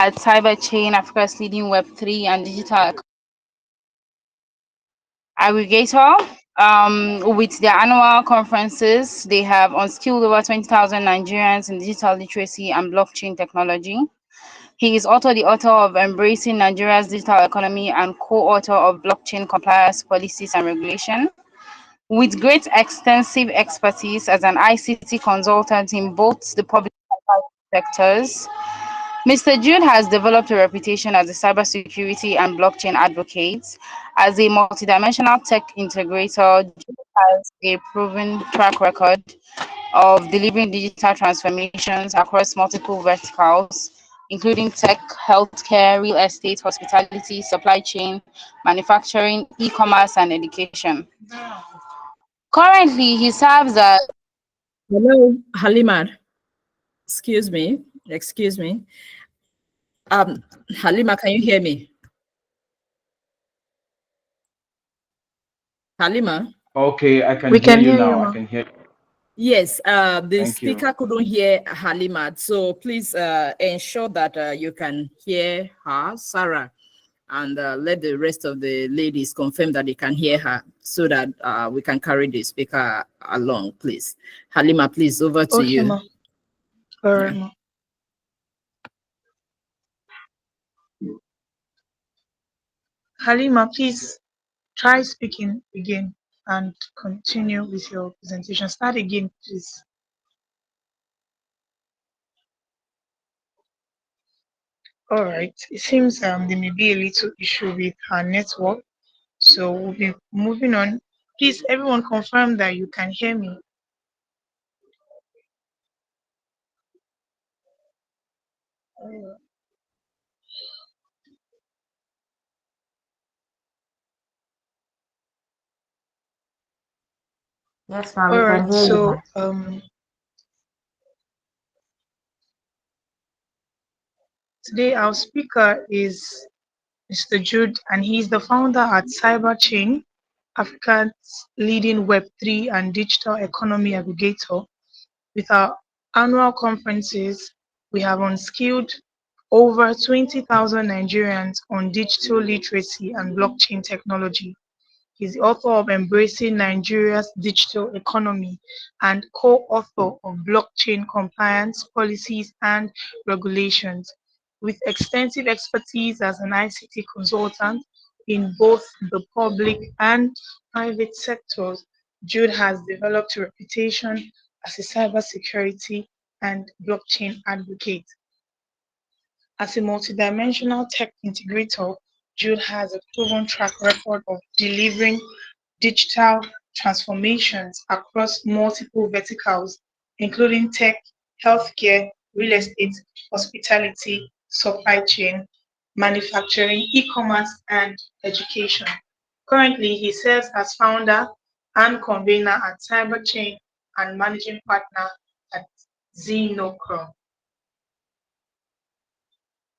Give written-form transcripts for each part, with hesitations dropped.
at Cyberchain, Africa's leading Web3 and digital aggregator. With their annual conferences, they have unskilled over 20,000 Nigerians in digital literacy and blockchain technology. He is also the author of Embracing Nigeria's Digital Economy and co-author of Blockchain Compliance Policies and Regulation. With great extensive expertise as an ICT consultant in both the public and private sectors, Mr. Jude has developed a reputation as a cybersecurity and blockchain advocate. As a multidimensional tech integrator, Jude has a proven track record of delivering digital transformations across multiple verticals, including tech, healthcare, real estate, hospitality, supply chain, manufacturing, e-commerce, and education. Currently, he serves as... Hello, Halima. Excuse me. Halima, can you hear me? Halima? Okay, I can hear you now. I can hear you. Yes, the speaker couldn't hear Halima, so please ensure that you can hear her, Sarah, and let the rest of the ladies confirm that they can hear her so that we can carry the speaker along, please. Halima, please, over to you. Ma. All right, ma. Halima, please try speaking again and continue with your presentation. Start again, please. All right. It seems there may be a little issue with our network, so we'll be moving on. Please, everyone, confirm that you can hear me. Yes, ma'am. All right. So, today our speaker is Mr. Jude, and he's the founder at Cyberchain, Africa's leading Web3 and digital economy aggregator. With our annual conferences, we have unskilled over 20,000 Nigerians on digital literacy and blockchain technology. He's the author of Embracing Nigeria's Digital Economy and co-author of Blockchain Compliance Policies and Regulations. With extensive expertise as an ICT consultant in both the public and private sectors, Jude has developed a reputation as a cybersecurity and blockchain advocate. As a multidimensional tech integrator, Jude has a proven track record of delivering digital transformations across multiple verticals, including tech, healthcare, real estate, hospitality, supply chain, manufacturing, e-commerce, and education. Currently, he serves as founder and convener at Cyberchain and managing partner at Zenocron.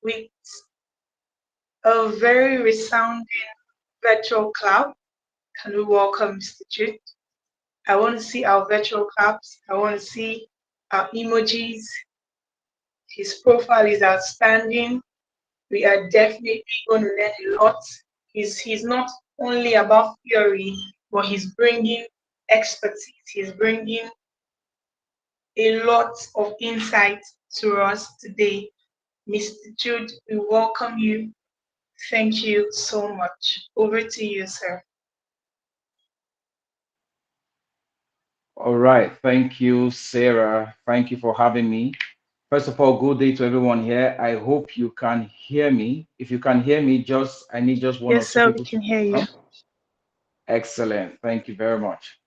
With a very resounding virtual clap, can we welcome Mr. Jude? I want to see our virtual claps. I want to see our emojis. His profile is outstanding. We are definitely going to learn a lot. He's not only about theory, but he's bringing expertise. He's bringing a lot of insight to us today. Mr. Jude, we welcome you. Thank you so much. Over to you, sir. All right. Thank you, Sarah. Thank you for having me. First of all, good day to everyone here. I hope you can hear me. If you can hear me, I need just one or two people. Yes, sir, we can hear you. Excellent. Thank you very much.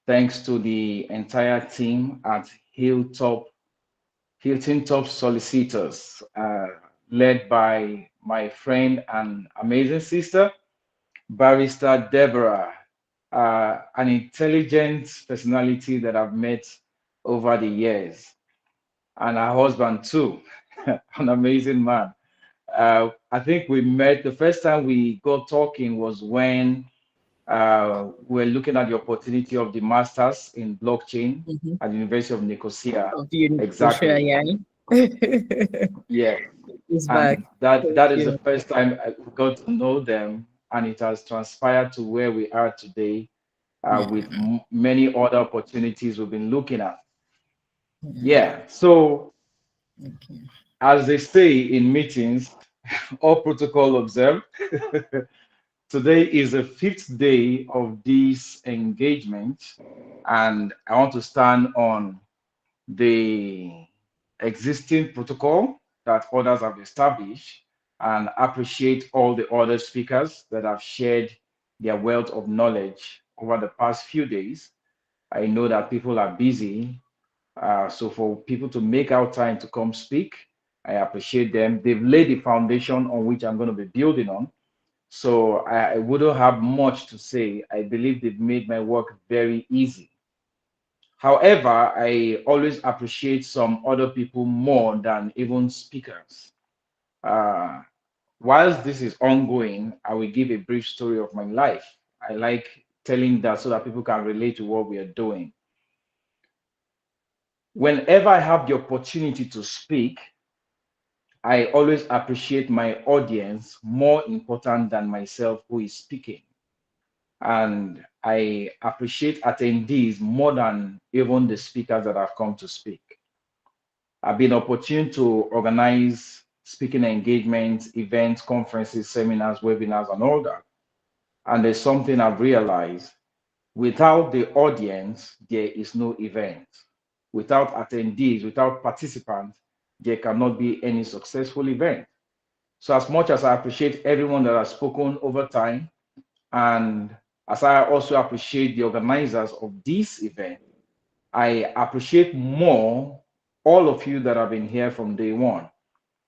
Thanks to the entire team at HILTON Top Solicitors, led by my friend and amazing sister, Barrister Deborah, an intelligent personality that I've met over the years, and her husband too, an amazing man. I think we met, the first time we got talking was when we're looking at the opportunity of the masters in blockchain at the University of Nicosia. Exactly. Yeah. It's back. And that Thank is the you. first time I got to know them, and it has transpired to where we are today, with many other opportunities we've been looking at. Yeah. So, Okay. as they say in meetings, all protocol observed. Today is the fifth day of this engagement, and I want to stand on the existing protocol that others have established and appreciate all the other speakers that have shared their wealth of knowledge over the past few days. I know that people are busy, so for people to make out time to come speak, I appreciate them. They've laid the foundation on which I'm going to be building on. So I wouldn't have much to say. I believe they've made my work very easy. However, I always appreciate some other people more than even speakers. Uh, whilst this is ongoing, I will give a brief story of my life. I like telling that so that people can relate to what we are doing. Whenever I have the opportunity to speak, I always appreciate my audience more important than myself who is speaking. And I appreciate attendees more than even the speakers that have come to speak. I've been opportune to organize speaking engagements, events, conferences, seminars, webinars, and all that. And there's something I've realized: without the audience, there is no event. Without attendees, without participants, there cannot be any successful event. So, as much as I appreciate everyone that has spoken over time, and as I also appreciate the organizers of this event, I appreciate more all of you that have been here from day one,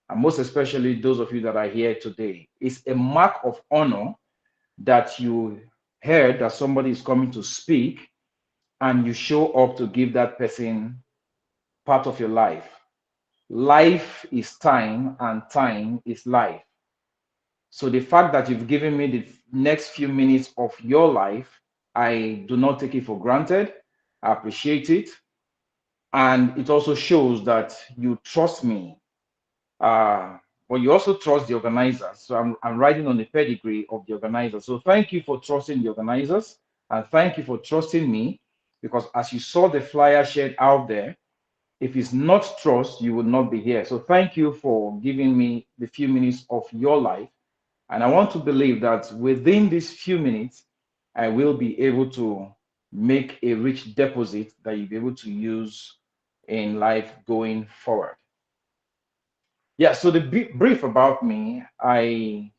and most especially those of you that are here today. It's a mark of honor that you heard that somebody is coming to speak and you show up to give that person part of your life. Life is time, and time is life. So the fact that you've given me the next few minutes of your life, I do not take it for granted. I appreciate it. And it also shows that you trust me. Uh, but you also trust the organizers. So I'm writing on the pedigree of the organizers. So thank you for trusting the organizers, and thank you for trusting me, because as you saw the flyer shared out there, if it's not trust, you would not be here. So thank you for giving me the few minutes of your life. And I want to believe that within these few minutes, I will be able to make a rich deposit that you'll be able to use in life going forward. Yeah, so the brief about me: I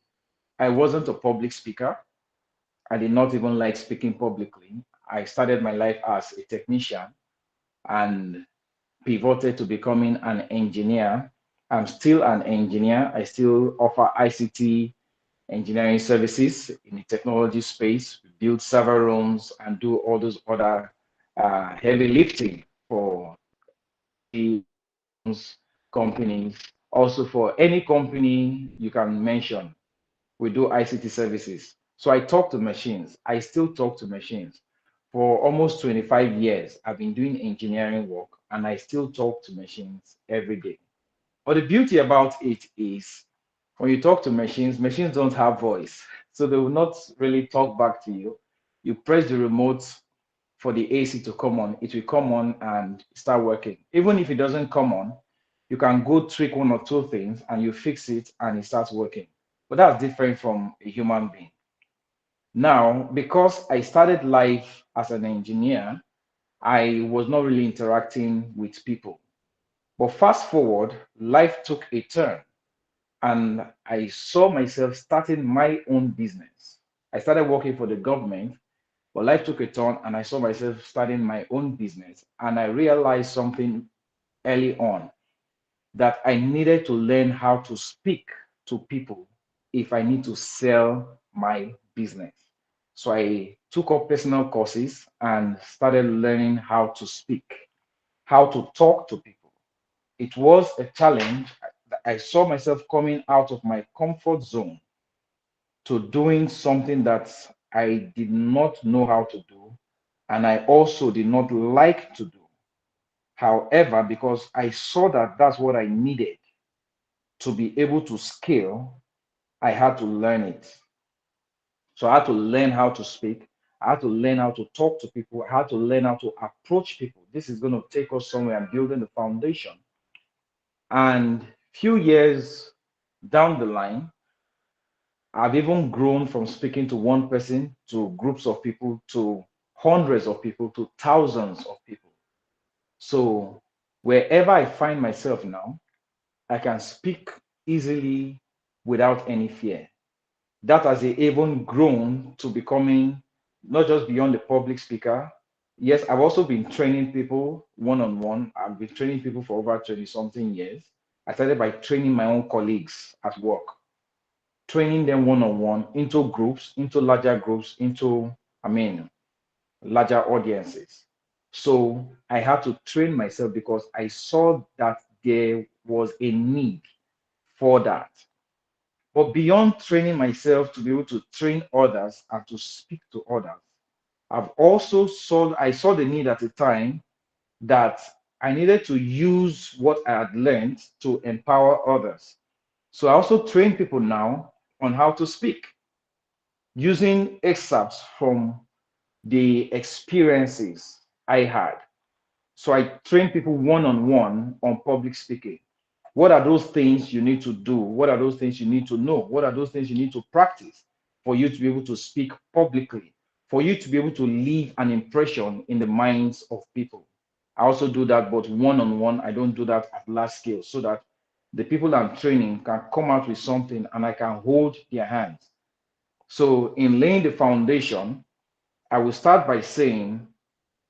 wasn't a public speaker. I did not even like speaking publicly. I started my life as a technician and pivoted to becoming an engineer. I'm still an engineer. I still offer ICT engineering services in the technology space. We build server rooms and do all those other heavy lifting for companies. Also, for any company you can mention, we do ICT services. So I talk to machines. I still talk to machines. For almost 25 years, I've been doing engineering work, and I still talk to machines every day. But the beauty about it is, when you talk to machines, machines don't have voice. So they will not really talk back to you. You press the remote for the AC to come on, it will come on and start working. Even if it doesn't come on, you can go tweak one or two things and you fix it and it starts working. But that's different from a human being. Now, because I started life as an engineer, I was not really interacting with people. But fast forward, life took a turn and I saw myself starting my own business. I started working for the government, but life took a turn and I saw myself starting my own business. And I realized something early on, that I needed to learn how to speak to people if I need to sell my business. So I took up personal courses and started learning how to speak, how to talk to people. It was a challenge. I saw myself coming out of my comfort zone to doing something that I did not know how to do, and I also did not like to do. However, because I saw that that's what I needed to be able to scale, I had to learn it. So I had to learn how to speak. I had to learn how to talk to people. I had to learn how to approach people. This is going to take us somewhere and building the foundation. And few years down the line, I've even grown from speaking to one person to groups of people to hundreds of people to thousands of people. So wherever I find myself now, I can speak easily without any fear. That has even grown to becoming not just beyond the public speaker. Yes, I've also been training people one-on-one. I've been training people for over 20 something years. I started by training my own colleagues at work, training them one-on-one into groups, into larger groups, into, larger audiences. So I had to train myself because I saw that there was a need for that. But beyond training myself to be able to train others and to speak to others, I saw the need at the time that I needed to use what I had learned to empower others. So I also train people now on how to speak using excerpts from the experiences I had. So I train people one-on-one on public speaking. What are those things you need to do? What are those things you need to know? What are those things you need to practice for you to be able to speak publicly, for you to be able to leave an impression in the minds of people? I also do that, but one-on-one. I don't do that at large scale, so that the people I'm training can come out with something and I can hold their hands. So in laying the foundation, I will start by saying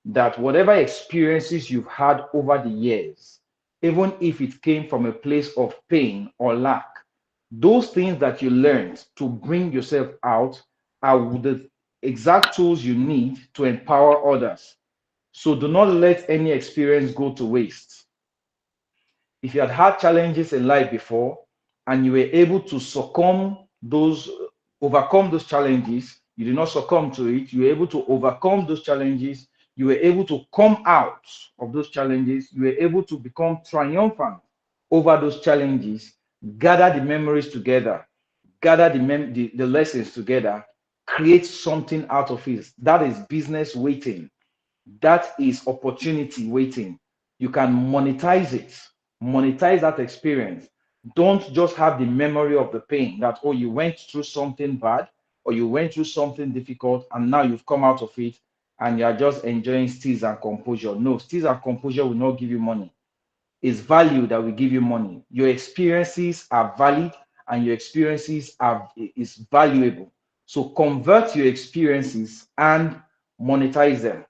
that whatever experiences you've had over the years, even if it came from a place of pain or lack, those things that you learned to bring yourself out are the exact tools you need to empower others. So do not let any experience go to waste. If you had had challenges in life before and you were able to overcome those challenges, you did not succumb to it, you were able to overcome those challenges, you were able to come out of those challenges, you were able to become triumphant over those challenges, gather the memories together, gather the lessons together, create something out of it. That is business waiting. That is opportunity waiting. You can monetize it, monetize that experience. Don't just have the memory of the pain that, oh, you went through something bad or you went through something difficult and now you've come out of it and you are just enjoying steeze and composure. No, steeze and composure will not give you money. It's value that will give you money. Your experiences are valid and your experiences is valuable. So convert your experiences and monetize them.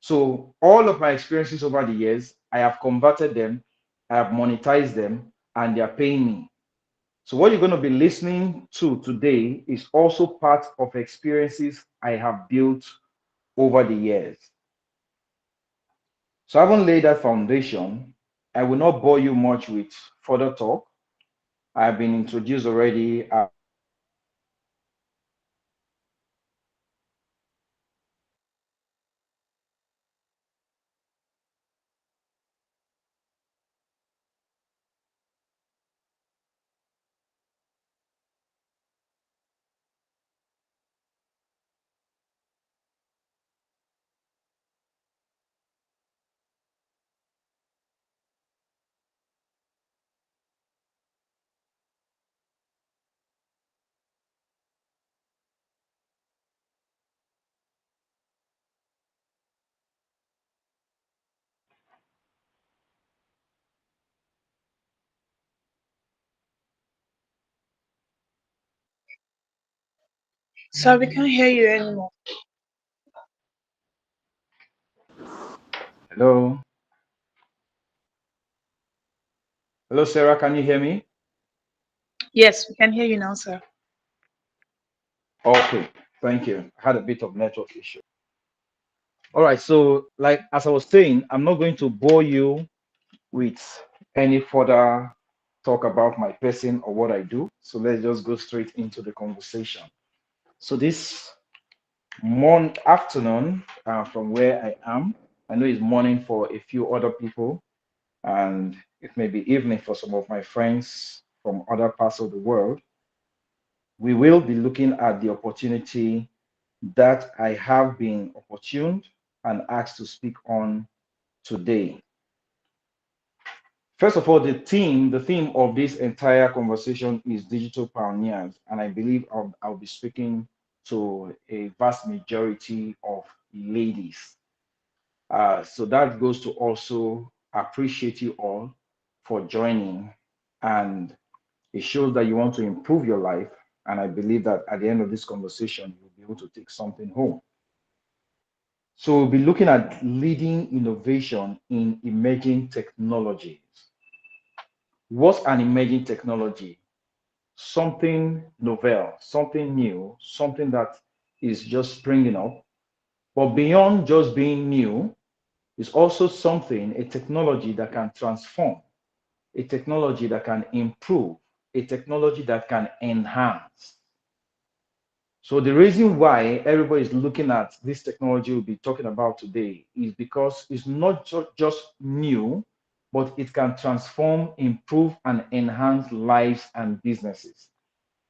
So all of my experiences over the years, I have converted them, I have monetized them, and they're paying me. So what you're going to be listening to today is also part of experiences I have built over the years. So having laid that foundation, I will not bore you much with further talk. I have been introduced already. So we can't hear you anymore. Hello. Hello, Sarah. Can you hear me? Yes, we can hear you now, sir. Okay. Thank you. I had a bit of network issue. All right. So, like as I was saying, I'm not going to bore you with any further talk about my person or what I do. So let's just go straight into the conversation. So this afternoon, from where I am, I know it's morning for a few other people, and it may be evening for some of my friends from other parts of the world, we will be looking at the opportunity that I have been opportuned and asked to speak on today. First of all, the theme of this entire conversation is digital pioneers, and I believe I'll be speaking to a vast majority of ladies. So that goes to also appreciate you all for joining, and it shows that you want to improve your life. And I believe that at the end of this conversation, you'll be able to take something home. So we'll be looking at leading innovation in emerging technologies. What's an emerging technology? Something novel, something new, something that is just springing up. But beyond just being new, it's also something, a technology that can transform, a technology that can improve, a technology that can enhance. So the reason why everybody is looking at this technology we'll be talking about today is because it's not just new, but it can transform, improve, and enhance lives and businesses.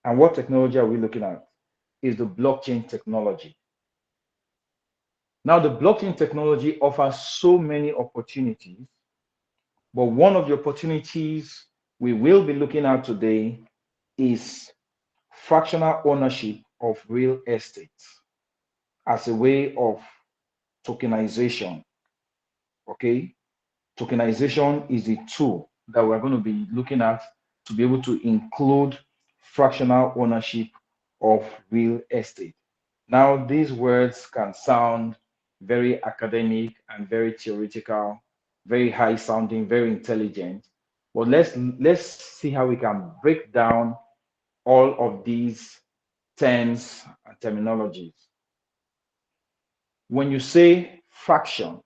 And what technology are we looking at? Is the blockchain technology. Now, the blockchain technology offers so many opportunities, but one of the opportunities we will be looking at today is fractional ownership of real estate as a way of tokenization. Okay, tokenization is the tool that we're going to be looking at to be able to include fractional ownership of real estate. Now, these words can sound very academic and very theoretical, very high sounding, very intelligent. But let's see how we can break down all of these terms and terminologies. When you say fraction,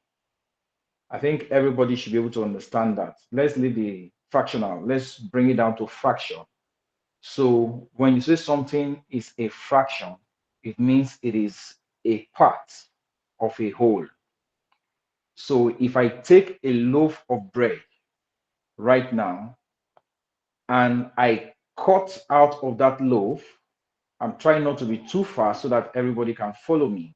I think everybody should be able to understand that. Let's leave the fractional, let's bring it down to fraction. So when you say something is a fraction, it means it is a part of a whole. So if I take a loaf of bread right now and I cut out of that loaf, I'm trying not to be too fast so that everybody can follow me.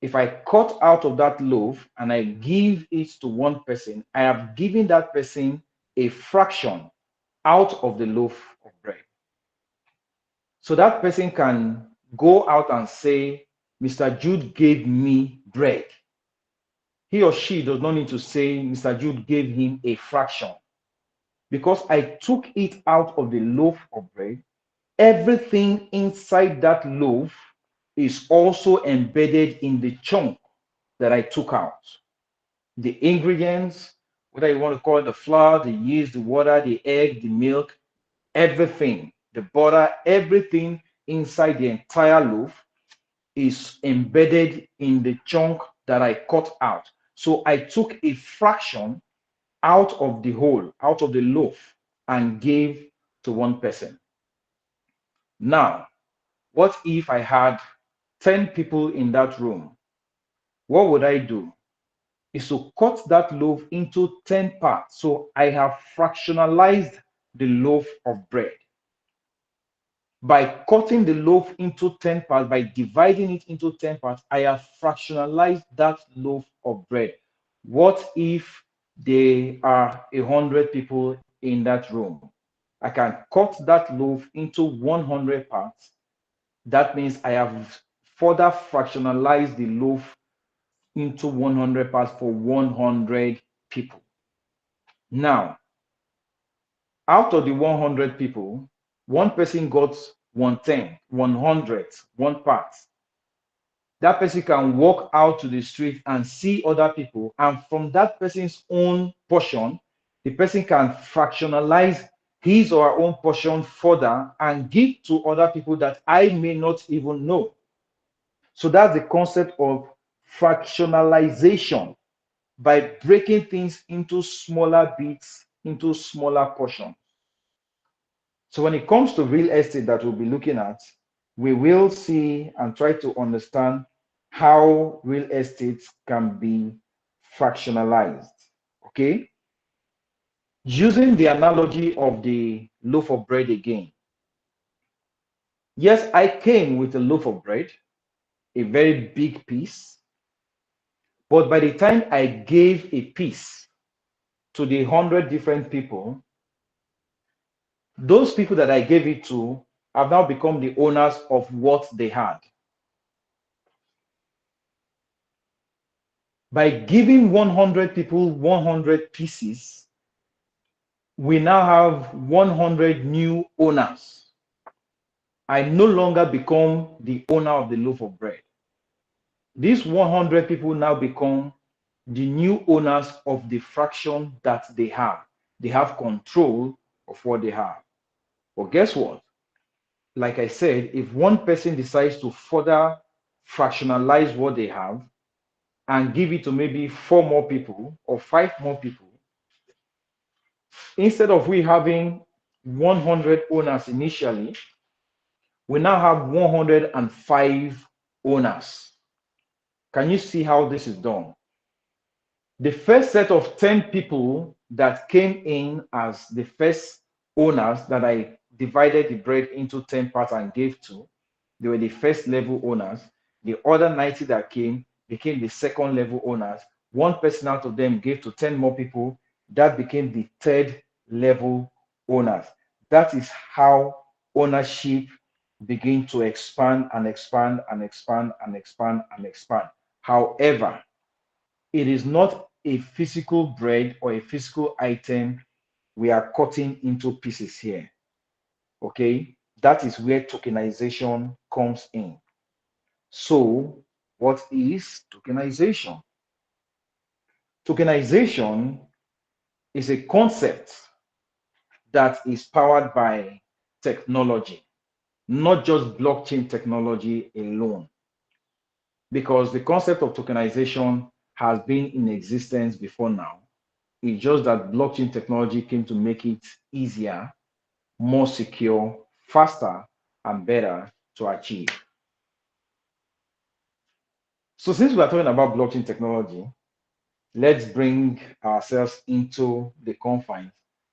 If I cut out of that loaf and I give it to one person, I have given that person a fraction out of the loaf of bread. So that person can go out and say, Mr. Jude gave me bread. He or she does not need to say, Mr. Jude gave him a fraction. Because I took it out of the loaf of bread, everything inside that loaf is also embedded in the chunk that I took out. The ingredients, whether you want to call it the flour, the yeast, the water, the egg, the milk, everything, the butter, everything inside the entire loaf is embedded in the chunk that I cut out. So I took a fraction out of the whole, out of the loaf, and gave to one person. Now, what if I had 10 people in that room? What would I do? Is to cut that loaf into 10 parts. So I have fractionalized the loaf of bread. By cutting the loaf into 10 parts, by dividing it into 10 parts, I have fractionalized that loaf of bread. What if there are 100 people in that room? I can cut that loaf into 100 parts. That means I have further fractionalized the loaf into 100 parts for 100 people. Now, out of the 100 people, one person got 110, 100, one part. That person can walk out to the street and see other people, and from that person's own portion, the person can fractionalize his or her own portion further and give to other people that I may not even know. So that's the concept of fractionalization, by breaking things into smaller bits, into smaller portions. So when it comes to real estate that we'll be looking at, we will see and try to understand how real estate can be fractionalized. Okay? Using the analogy of the loaf of bread again. Yes, I came with a loaf of bread, a very big piece, but by the time I gave a piece to the 100 different people, those people that I gave it to have now become the owners of what they had. By giving 100 people 100 pieces, we now have 100 new owners. I no longer become the owner of the loaf of bread. These 100 people now become the new owners of the fraction that they have. They have control of what they have. But guess what? Like I said, if one person decides to further fractionalize what they have and give it to maybe 4 more people or 5 more people, instead of we having 100 owners initially, we now have 105 owners. Can you see how this is done? The first set of 10 people that came in as the first owners that I divided the bread into 10 parts and gave to, they were the first level owners. The other 90 that came became the second level owners. One person out of them gave to 10 more people. That became the third level owners. That is how ownership begin to expand and expand and expand and expand and expand. However, it is not a physical bread or a physical item we are cutting into pieces here. Okay, that is where tokenization comes in. So, what is tokenization? Tokenization is a concept that is powered by technology, not just blockchain technology alone, because the concept of tokenization has been in existence before now. It's just that blockchain technology came to make it easier, more secure, faster, and better to achieve. So since we are talking about blockchain technology, let's bring ourselves into the confines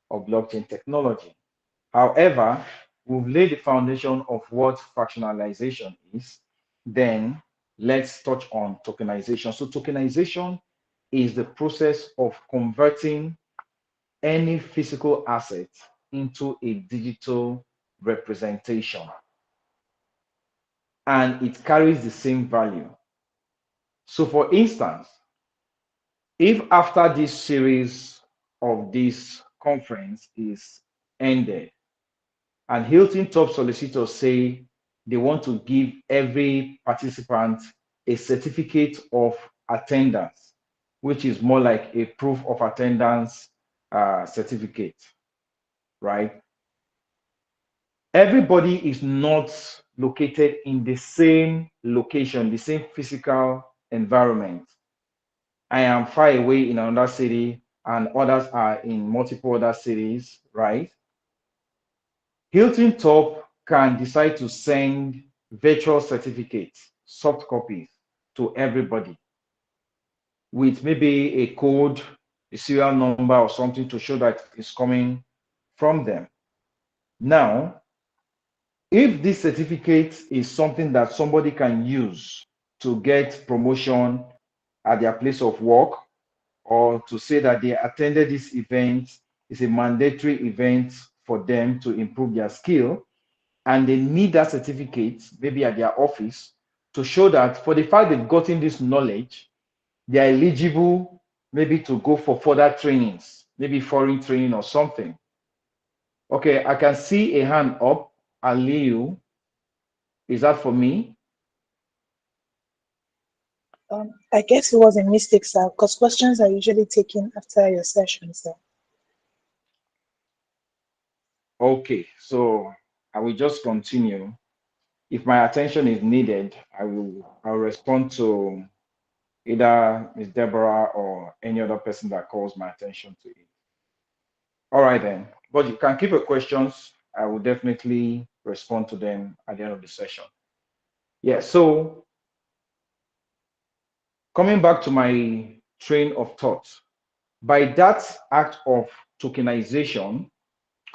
of blockchain technology. However, we've laid the foundation of what fractionalization is. Then let's touch on tokenization. So tokenization is the process of converting any physical asset into a digital representation, and it carries the same value. So for instance, if after this series of this conference is ended and Hilton top solicitors say they want to give every participant a certificate of attendance, which is more like a proof of attendance certificate, right? Everybody is not located in the same location, the same physical environment. I am far away in another city and others are in multiple other cities, right? Hilton Top can decide to send virtual certificates, soft copies, to everybody with maybe a code, a serial number, or something to show that it's coming from them. Now, if this certificate is something that somebody can use to get promotion at their place of work, or to say that they attended this event, is a mandatory event for them to improve their skill, and they need that certificate maybe at their office to show that for the fact they've gotten this knowledge, they are eligible maybe to go for further trainings, maybe foreign training or something. Okay, I can see a hand up. Aliu, is that for me? I guess it was a mistake, sir, because questions are usually taken after your session, sir. Okay, so I will just continue. If my attention is needed, I'll respond to either Ms. Deborah or any other person that calls my attention to it. All right then, but you can keep your questions. I will definitely respond to them at the end of the session. Yeah, so coming back to my train of thought, by that act of tokenization,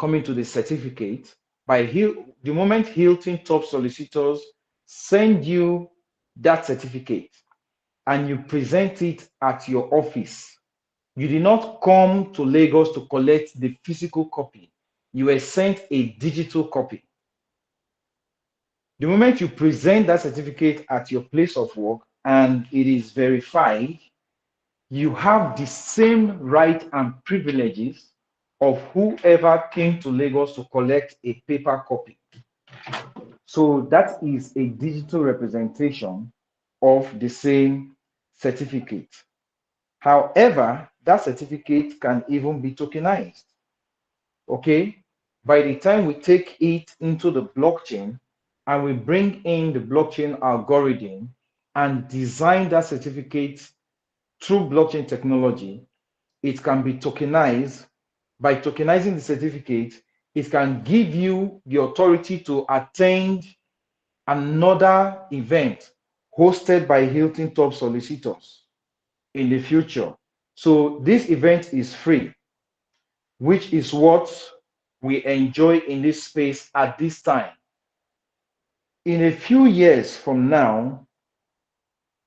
coming to the certificate, the moment Hilton Top Solicitors send you that certificate and you present it at your office, you did not come to Lagos to collect the physical copy. You were sent a digital copy. The moment you present that certificate at your place of work and it is verified, you have the same right and privileges of whoever came to Lagos to collect a paper copy. So that is a digital representation of the same certificate. However, that certificate can even be tokenized. Okay? By the time we take it into the blockchain and we bring in the blockchain algorithm and design that certificate through blockchain technology, it can be tokenized. By tokenizing the certificate, it can give you the authority to attend another event hosted by Hilton Top Solicitors in the future. So this event is free, which is what we enjoy in this space at this time. In a few years from now,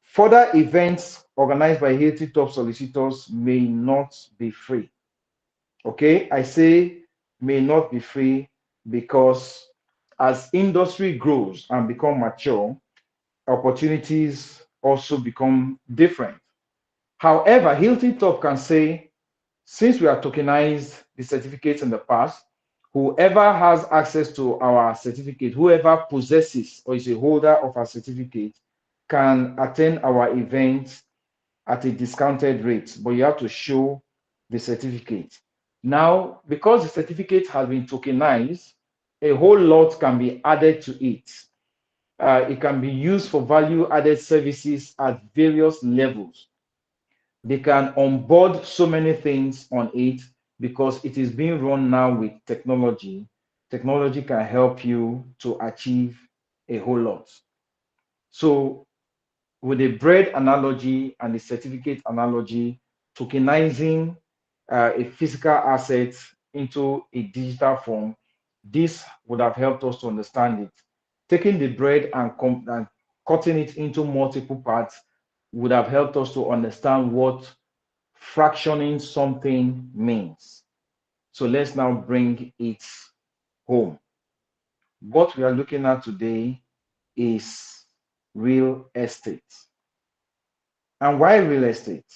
further events organized by Hilton Top Solicitors may not be free. Okay, I say may not be free because as industry grows and become mature, opportunities also become different. However, Hilton Top can say, since we have tokenized the certificates in the past, whoever has access to our certificate, whoever possesses or is a holder of our certificate, can attend our events at a discounted rate, but you have to show the certificate. Now, because the certificate has been tokenized, a whole lot can be added to it. It can be used for value-added services at various levels. They can onboard so many things on it because it is being run now with technology. Technology can help you to achieve a whole lot. So with the bread analogy and the certificate analogy, tokenizing a physical asset into a digital form, this would have helped us to understand it. Taking the bread and cutting it into multiple parts would have helped us to understand what fractioning something means. So let's now bring it home. What we are looking at today is real estate. And why real estate?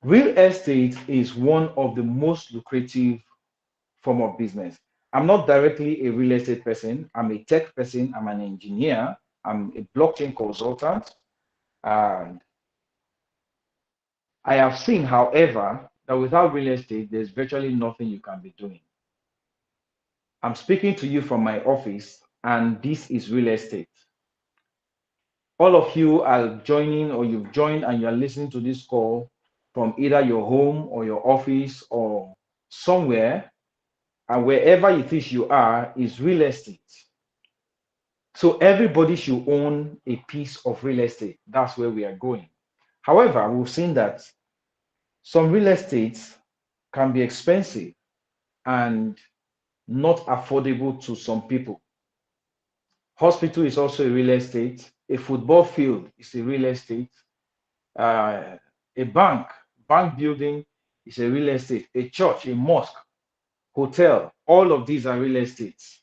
Real estate is one of the most lucrative form of business. I'm not directly a real estate person. I'm a tech person. I'm an engineer. I'm a blockchain consultant. And I have seen, however, that without real estate, there's virtually nothing you can be doing. I'm speaking to you from my office, and this is real estate. All of you are joining, or you've joined and you're listening to this call from either your home or your office or somewhere, and wherever it is you are is real estate. So everybody should own a piece of real estate. That's where we are going. However, we've seen that some real estates can be expensive and not affordable to some people. Hospital is also a real estate. A football field is a real estate. A bank building is a real estate. A church, a mosque, hotel, all of these are real estates.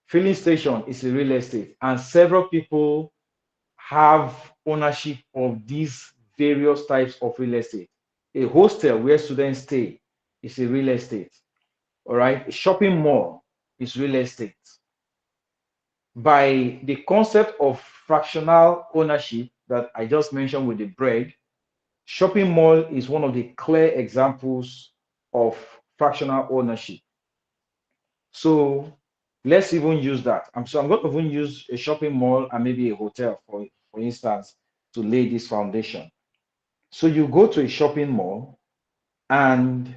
Filling station is a real estate, and several people have ownership of these various types of real estate. A hostel where students stay is a real estate. All right, a shopping mall is real estate. By the concept of fractional ownership that I just mentioned with the bread, shopping mall is one of the clear examples of fractional ownership. So let's even use that. So I'm going to even use a shopping mall and maybe a hotel, for instance, to lay this foundation. So you go to a shopping mall and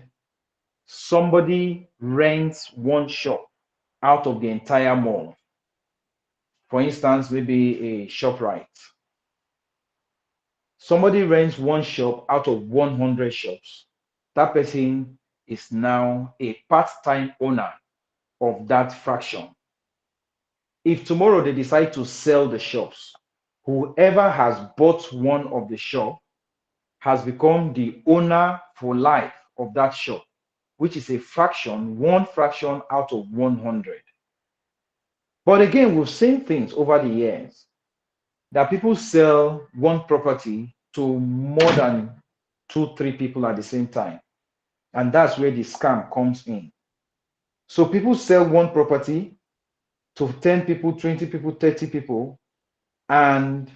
somebody rents one shop out of the entire mall. For instance, maybe a ShopRite. Somebody rents one shop out of 100 shops. That person is now a part-time owner of that fraction. If tomorrow they decide to sell the shops, whoever has bought one of the shop has become the owner for life of that shop, which is a fraction, one fraction out of 100. But again, we've seen things over the years that people sell one property to more than 2, 3 people at the same time. And that's where the scam comes in. So people sell one property to 10 people, 20 people, 30 people, and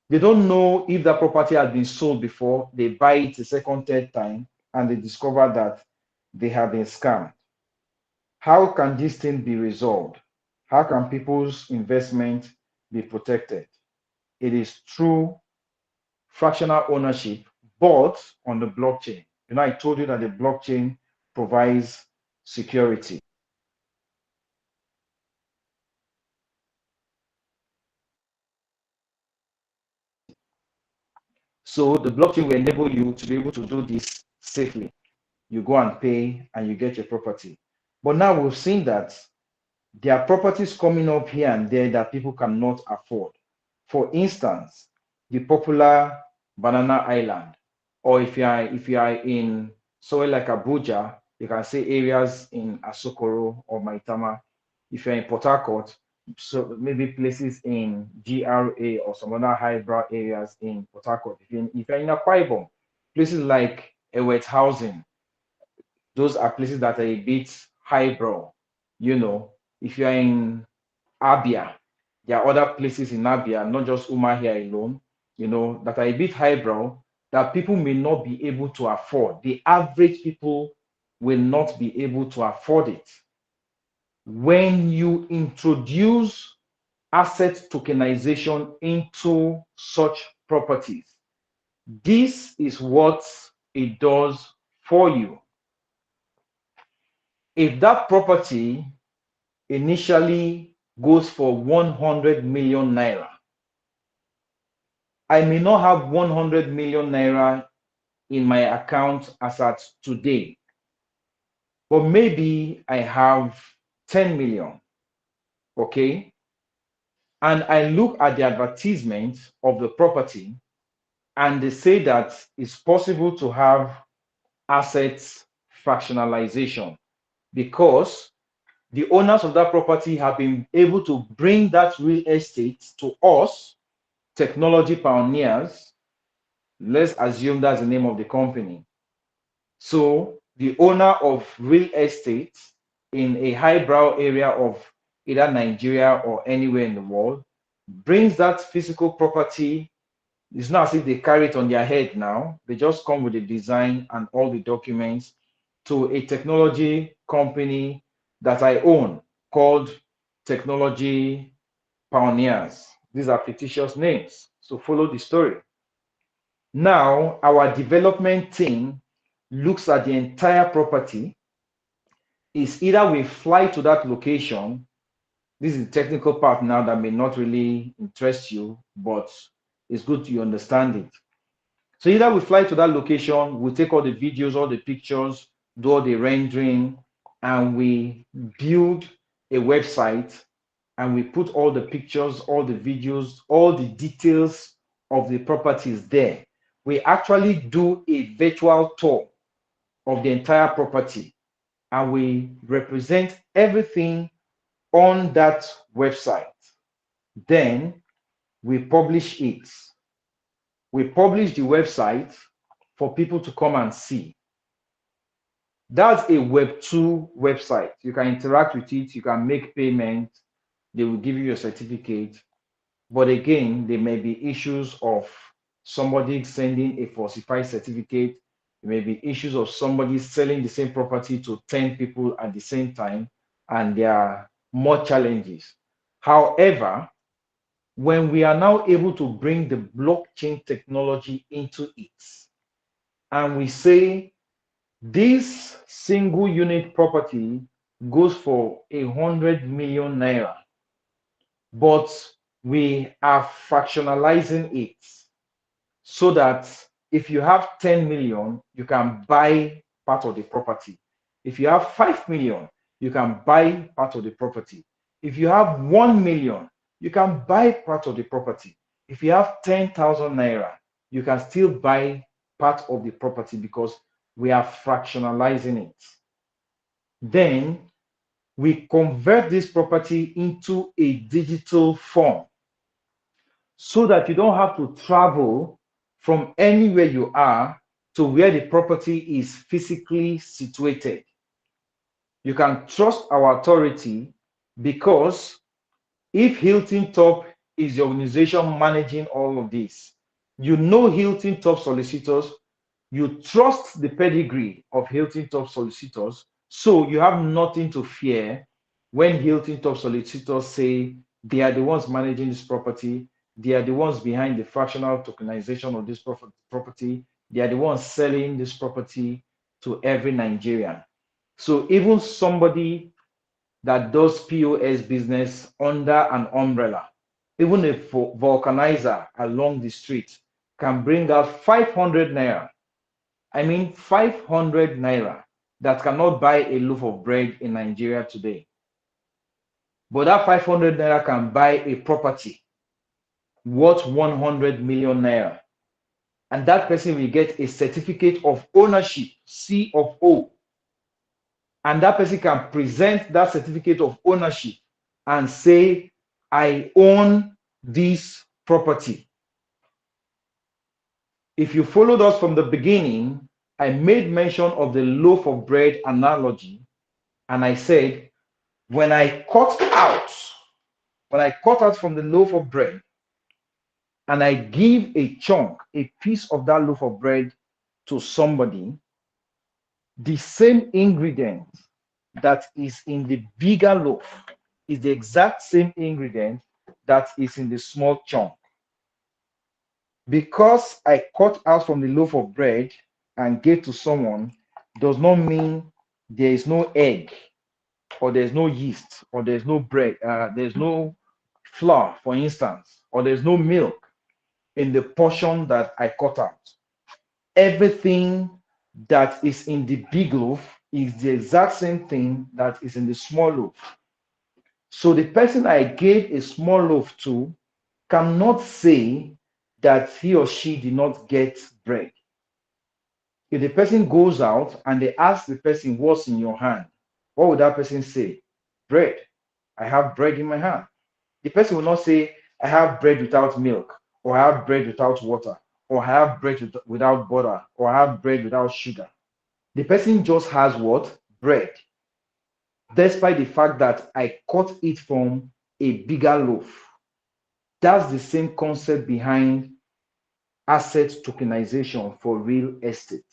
they don't know if that property has been sold before. They buy it a second, third time, and they discover that they have been scammed. How can this thing be resolved? How can people's investment be protected? It is through fractional ownership, but on the blockchain. I told you that the blockchain provides security. So the blockchain will enable you to be able to do this safely. You go and pay and you get your property. But now we've seen that there are properties coming up here and there that people cannot afford. For instance, the popular Banana Island, or if you are in somewhere like Abuja, you can say areas in Asokoro or Maitama. If you're in Port Harcourt, so maybe places in GRA or some other highbrow areas in Port Harcourt. If you're in Akwa Ibom, places like Ewet Housing, those are places that are a bit highbrow. If you're in Abia, there are other places in Abia, not just Umahia alone, that are a bit highbrow that people may not be able to afford. The average people will not be able to afford it. When you introduce asset tokenization into such properties, this is what it does for you. If that property initially goes for 100 million naira, I may not have 100 million naira in my account as at today, but maybe I have 10 million, okay? And I look at the advertisement of the property and they say that it's possible to have assets fractionalization because the owners of that property have been able to bring that real estate to us, technology pioneers. Let's assume that's the name of the company. So the owner of real estate in a highbrow area of either Nigeria or anywhere in the world brings that physical property. It's not as if they carry it on their head now. They just come with the design and all the documents to a technology company that I own called Technology Pioneers. These are fictitious names. So follow the story. Now, our development team looks at the entire property. Is either we fly to that location. This is the technical part now that may not really interest you, but it's good you understand it. So either we fly to that location, we take all the videos, all the pictures, do all the rendering, and we build a website and we put all the pictures, all the videos, all the details of the properties there. We actually do a virtual tour of the entire property and we represent everything on that website. Then we publish it. We publish the website for people to come and see. That's a Web2 website. You can interact with it, you can make payment, they will give you your certificate. But again, there may be issues of somebody sending a falsified certificate. There may be issues of somebody selling the same property to 10 people at the same time, and there are more challenges. However, when we are now able to bring the blockchain technology into it, and we say this single unit property goes for 100 million naira, but we are fractionalizing it so that if you have 10 million, you can buy part of the property. If you have 5 million, you can buy part of the property. If you have 1 million, you can buy part of the property. If you have 10,000 naira, you can still buy part of the property because we are fractionalizing it. Then we convert this property into a digital form so that you don't have to travel from anywhere you are to where the property is physically situated. You can trust our authority because if Hilton Top is the organization managing all of this, you know Hilton Top Solicitors, you trust the pedigree of Hilton Top Solicitors, so you have nothing to fear when Hilton Top Solicitors say they are the ones managing this property, they are the ones behind the fractional tokenization of this property, they are the ones selling this property to every Nigerian. So even somebody that does POS business under an umbrella, even a vulcanizer along the street can bring out 500 naira. I mean 500 naira that cannot buy a loaf of bread in Nigeria today. But that 500 naira can buy a property worth 100 million naira. And that person will get a certificate of ownership, C of O. And that person can present that certificate of ownership and say, I own this property. If you followed us from the beginning, I made mention of the loaf of bread analogy, and I said, when I cut out from the loaf of bread, and I give a chunk, a piece of that loaf of bread to somebody, the same ingredient that is in the bigger loaf is the exact same ingredient that is in the small chunk. Because I cut out from the loaf of bread and gave to someone does not mean there is no egg, or there's no yeast, or there's no bread, there's no flour, for instance, or there's no milk in the portion that I cut out. Everything that is in the big loaf is the exact same thing that is in the small loaf. So the person I gave a small loaf to cannot say that he or she did not get bread. If the person goes out and they ask the person, what's in your hand? What would that person say? Bread. I have bread in my hand. The person will not say, I have bread without milk, or I have bread without water, or I have bread without butter, or I have bread without sugar. The person just has what? Bread. Despite the fact that I cut it from a bigger loaf. That's the same concept behind asset tokenization for real estate.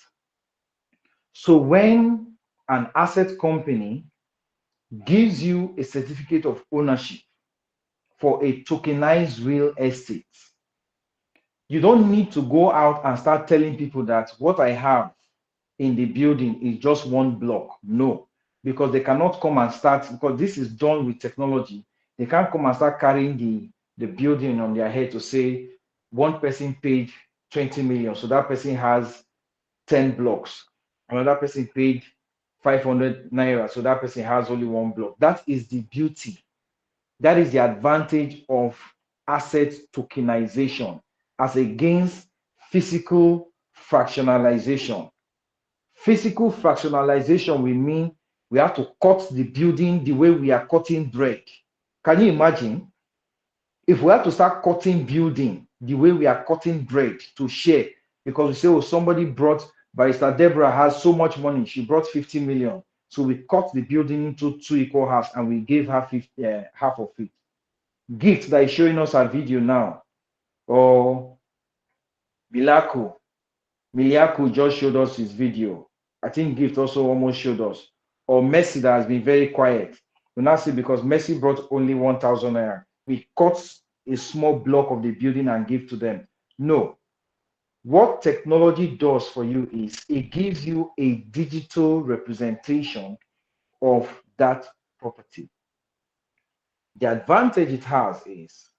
So when an asset company gives you a certificate of ownership for a tokenized real estate, you don't need to go out and start telling people that what I have in the building is just one block. No, because they cannot come and start, because this is done with technology. They can't come and start carrying the building on their head to say one person paid 20 million, so that person has 10 blocks. Another person paid 500 naira, so that person has only one block. That is the beauty. That is the advantage of asset tokenization as against physical fractionalization. Physical fractionalization will mean we have to cut the building the way we are cutting bread. Can you imagine? If we have to start cutting building the way we are cutting bread to share, because we say, oh, somebody brought, Barrister Deborah has so much money, she brought 50 million. So we cut the building into 2 equal halves and we gave her half of it. Gift that is showing us our video now, or Miliaku just showed us his video. I think Gift also almost showed us. Or Messi that has been very quiet. We now see because Messi brought only 1,000 naira. We cut a small block of the building and give to them. No. What technology does for you is it gives you a digital representation of that property. The advantage it has is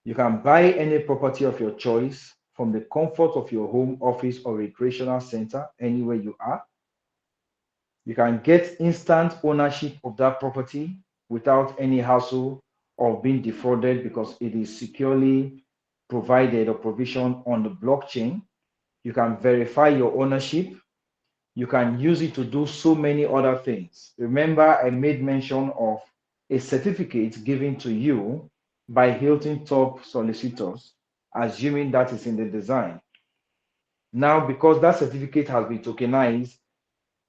you can buy any property of your choice from the comfort of your home, office, or recreational center, anywhere you are. You can get instant ownership of that property without any hassle of being defrauded because it is securely provided or provisioned on the blockchain. You can verify your ownership. You can use it to do so many other things. Remember, I made mention of a certificate given to you by Hilton Top Solicitors, assuming that is in the design. Now, because that certificate has been tokenized,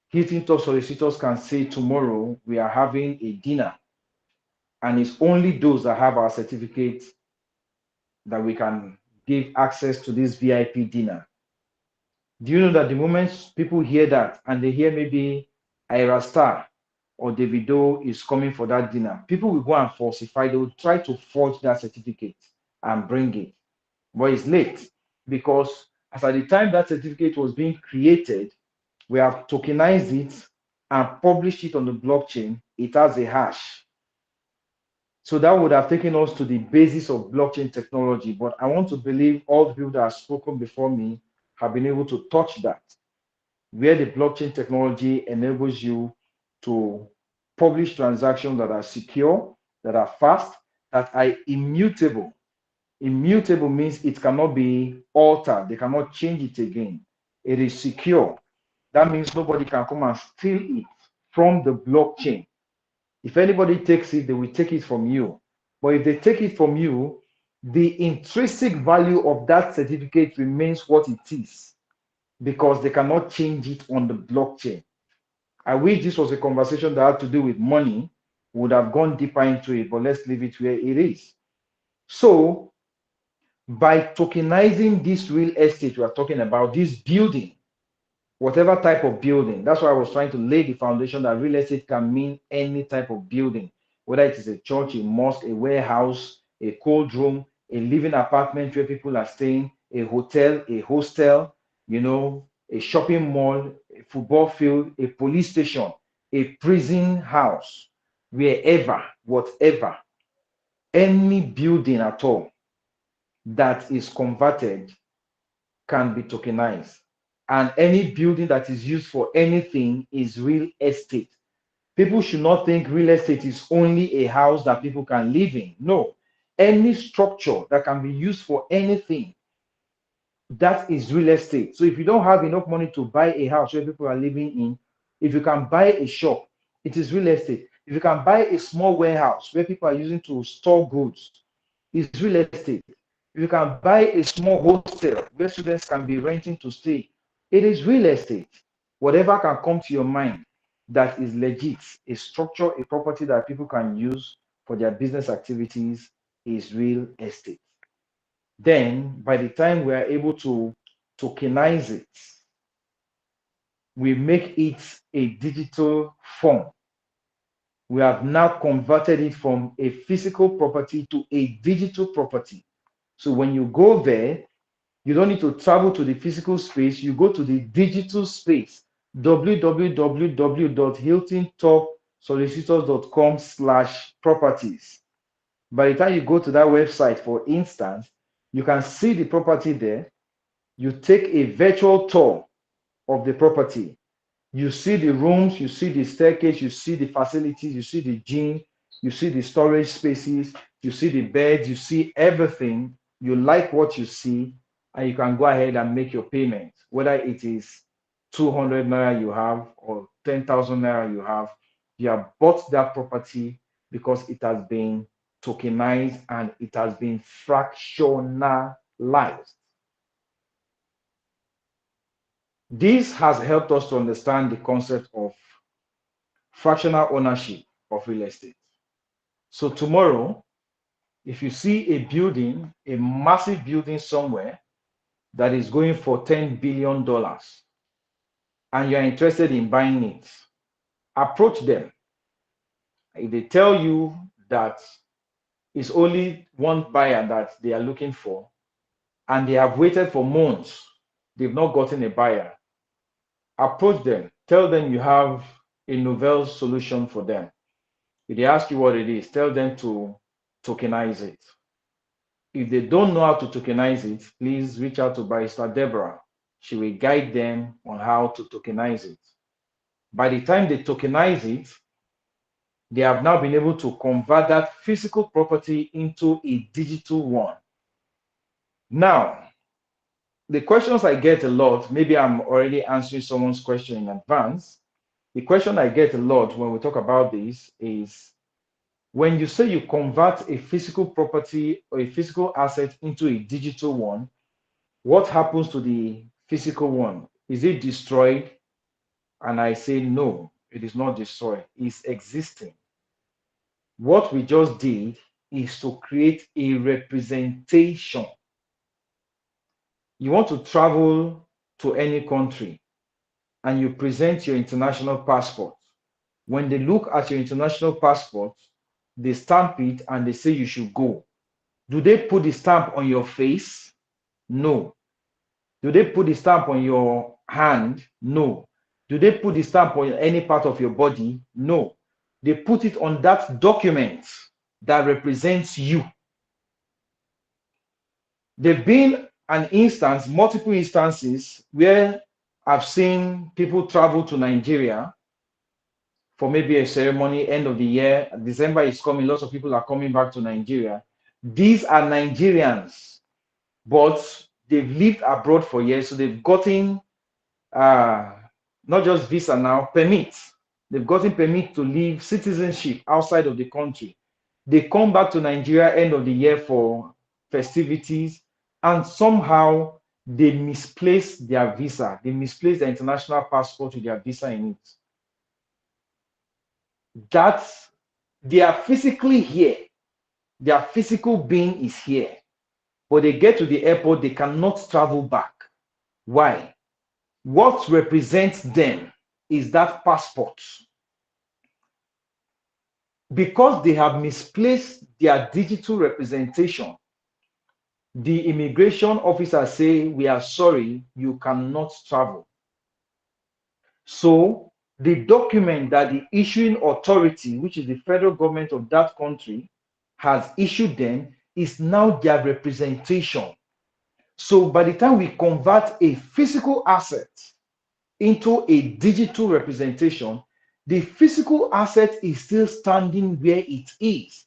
Hilton Top Solicitors can say tomorrow we are having a dinner, and it's only those that have our certificate that we can give access to this VIP dinner. Do you know that the moment people hear that and they hear maybe Ira Star or Davido is coming for that dinner, people will go and falsify, they will try to forge that certificate and bring it. But it's late because as at the time that certificate was being created, we have tokenized it and published it on the blockchain. It has a hash. So that would have taken us to the basis of blockchain technology. But I want to believe all the people that have spoken before me have been able to touch that, where the blockchain technology enables you to publish transactions that are secure, that are fast, that are immutable. Immutable means it cannot be altered. They cannot change it again. It is secure. That means nobody can come and steal it from the blockchain. If anybody takes it, they will take it from you. But if they take it from you, the intrinsic value of that certificate remains what it is because they cannot change it on the blockchain. I wish this was a conversation that had to do with money, would have gone deeper into it, but let's leave it where it is. So by tokenizing this real estate we are talking about, this building, whatever type of building, that's why I was trying to lay the foundation that real estate can mean any type of building, whether it is a church, a mosque, a warehouse, a cold room, a living apartment where people are staying, a hotel, a hostel, you know, a shopping mall, a football field, a police station, a prison house, wherever, whatever, any building at all that is converted can be tokenized. And any building that is used for anything is real estate. People should not think real estate is only a house that people can live in. No, any structure that can be used for anything, that is real estate. So if you don't have enough money to buy a house where people are living in, if you can buy a shop, it is real estate. If you can buy a small warehouse where people are using to store goods, it's real estate. If you can buy a small hostel where students can be renting to stay, it is real estate. Whatever can come to your mind that is legit, a structure, a property that people can use for their business activities is real estate. Then, by the time we are able to tokenize it, we make it a digital form. We have now converted it from a physical property to a digital property. So when you go there, you don't need to travel to the physical space. You go to the digital space, www.hiltontopsolicitors.com/properties. By the time you go to that website, for instance, you can see the property there. You take a virtual tour of the property. You see the rooms, you see the staircase, you see the facilities, you see the gym, you see the storage spaces, you see the beds, you see everything. You like what you see, and you can go ahead and make your payment, whether it is 200 naira you have or 10,000 naira you have. You have bought that property because it has been tokenized and it has been fractionalized. This has helped us to understand the concept of fractional ownership of real estate. So tomorrow, if you see a building, a massive building somewhere that is going for $10 billion and you're interested in buying it, approach them. If they tell you that it's only one buyer that they are looking for and they have waited for months, they've not gotten a buyer, approach them. Tell them you have a novel solution for them. If they ask you what it is, tell them to tokenize it. If they don't know how to tokenize it, please reach out to Barrister Deborah. She will guide them on how to tokenize it. By the time they tokenize it, they have now been able to convert that physical property into a digital one. Now, the questions I get a lot, maybe I'm already answering someone's question in advance. The question I get a lot when we talk about this is, when you say you convert a physical property or a physical asset into a digital one, what happens to the physical one? Is it destroyed? And I say, no, it is not destroyed. It's existing. What we just did is to create a representation. You want to travel to any country and you present your international passport. When they look at your international passport, they stamp it and they say you should go. Do they put the stamp on your face? No. Do they put the stamp on your hand? No. Do they put the stamp on any part of your body? No. They put it on that document that represents you. There've been an instance, multiple instances, where I've seen people travel to Nigeria for maybe a ceremony, end of the year. December is coming, lots of people are coming back to Nigeria. These are Nigerians, but they've lived abroad for years, so they've gotten not just visa now, permits. They've gotten permit to live, citizenship outside of the country. They come back to Nigeria end of the year for festivities, and somehow they misplace their visa. They misplace the international passport with their visa in it. That's, they are physically here. Their physical being is here. But they get to the airport, they cannot travel back. Why? What represents them is that passport. Because they have misplaced their digital representation, the immigration officers say, we are sorry, you cannot travel. So the document that the issuing authority, which is the federal government of that country, has issued them is now their representation. So by the time we convert a physical asset into a digital representation, the physical asset is still standing where it is,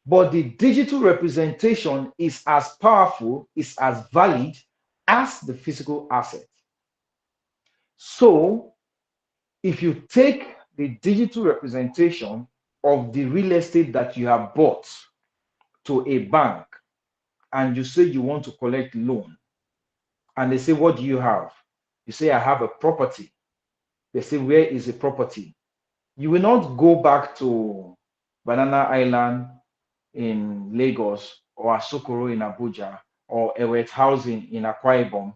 but the digital representation is as powerful, is as valid as the physical asset. So if you take the digital representation of the real estate that you have bought to a bank and you say you want to collect loan, and they say, what do you have? You say, I have a property. They say, where is the property? You will not go back to Banana Island in Lagos or Asokoro in Abuja or Ewet Housing in Akwa Ibom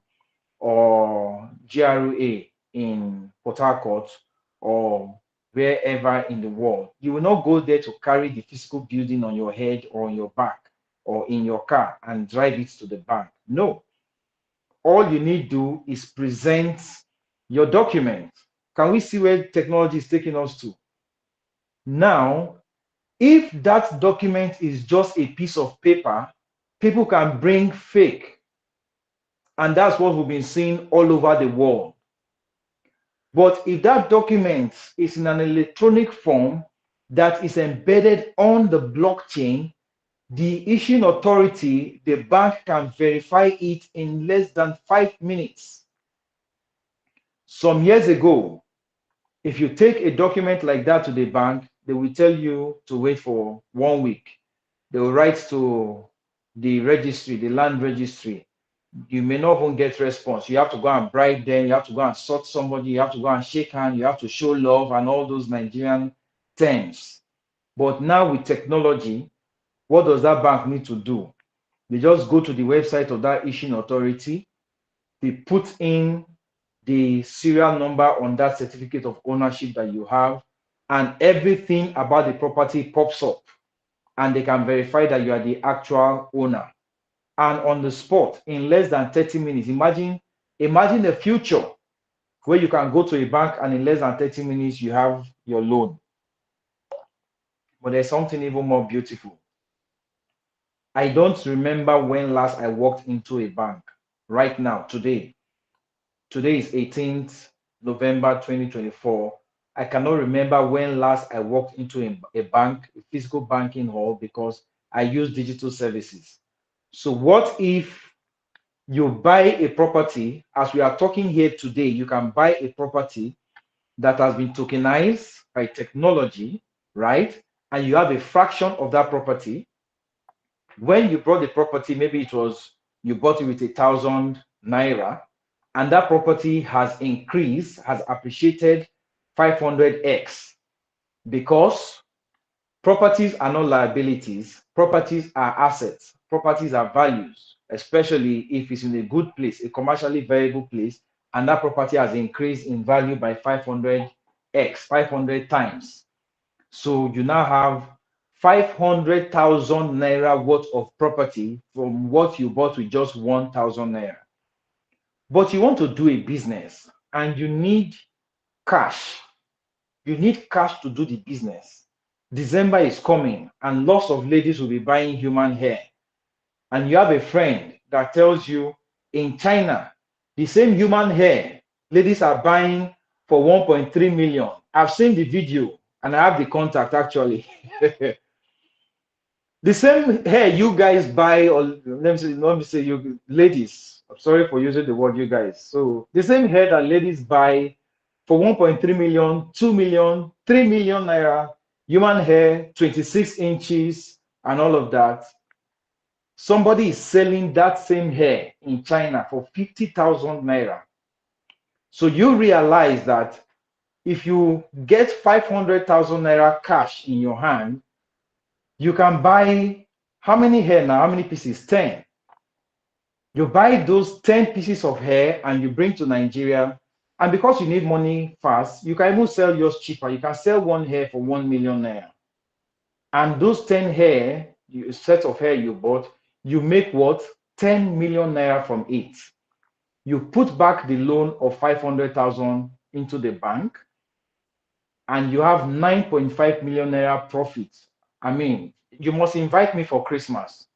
or GRA in Port Harcourt or wherever in the world. You will not go there to carry the physical building on your head or on your back or in your car and drive it to the bank. No. All you need to do is present your document. Can we see where technology is taking us to? Now, if that document is just a piece of paper, people can bring fake. And that's what we've been seeing all over the world. But if that document is in an electronic form that is embedded on the blockchain, the issuing authority, the bank, can verify it in less than 5 minutes. Some years ago, if you take a document like that to the bank, they will tell you to wait for 1 week. They will write to the registry, the land registry. You may not even get response. You have to go and bribe them. You have to go and sort somebody. You have to go and shake hands. You have to show love and all those Nigerian terms. But now with technology, what does that bank need to do? They just go to the website of that issuing authority. They put in the serial number on that certificate of ownership that you have, and everything about the property pops up, and they can verify that you are the actual owner. And on the spot, in less than 30 minutes, imagine a future where you can go to a bank and in less than 30 minutes you have your loan. But there's something even more beautiful. I don't remember when last I walked into a bank. Right now, today is 18th November 2024. I cannot remember when last I walked into a bank, a physical banking hall, because I use digital services. So what if you buy a property, as we are talking here today, you can buy a property that has been tokenized by technology, right? And you have a fraction of that property. When you bought the property, maybe you bought it with 1,000 naira, and that property has increased, has appreciated 500x, because properties are not liabilities, properties are assets, properties are values, especially if it's in a good place, a commercially valuable place, and that property has increased in value by 500x, 500 times. So you now have 500,000 naira worth of property from what you bought with just 1,000 naira. But you want to do a business and you need cash. You need cash to do the business. December is coming and lots of ladies will be buying human hair. And you have a friend that tells you in China, the same human hair ladies are buying for 1.3 million. I've seen the video and I have the contact actually. The same hair you guys buy, or let me say you ladies, I'm sorry for using the word you guys. So the same hair that ladies buy for 1.3 million, 2 million, 3 million naira, human hair, 26 inches, and all of that. Somebody is selling that same hair in China for 50,000 naira. So you realize that if you get 500,000 naira cash in your hand, you can buy how many hair now? How many pieces? 10. You buy those 10 pieces of hair and you bring to Nigeria. And because you need money fast, you can even sell yours cheaper. You can sell one hair for 1 million naira. And those 10 hair, set of hair you bought, you make what? 10 million naira from it. You put back the loan of 500,000 into the bank and you have 9.5 million naira profit. I mean, you must invite me for Christmas.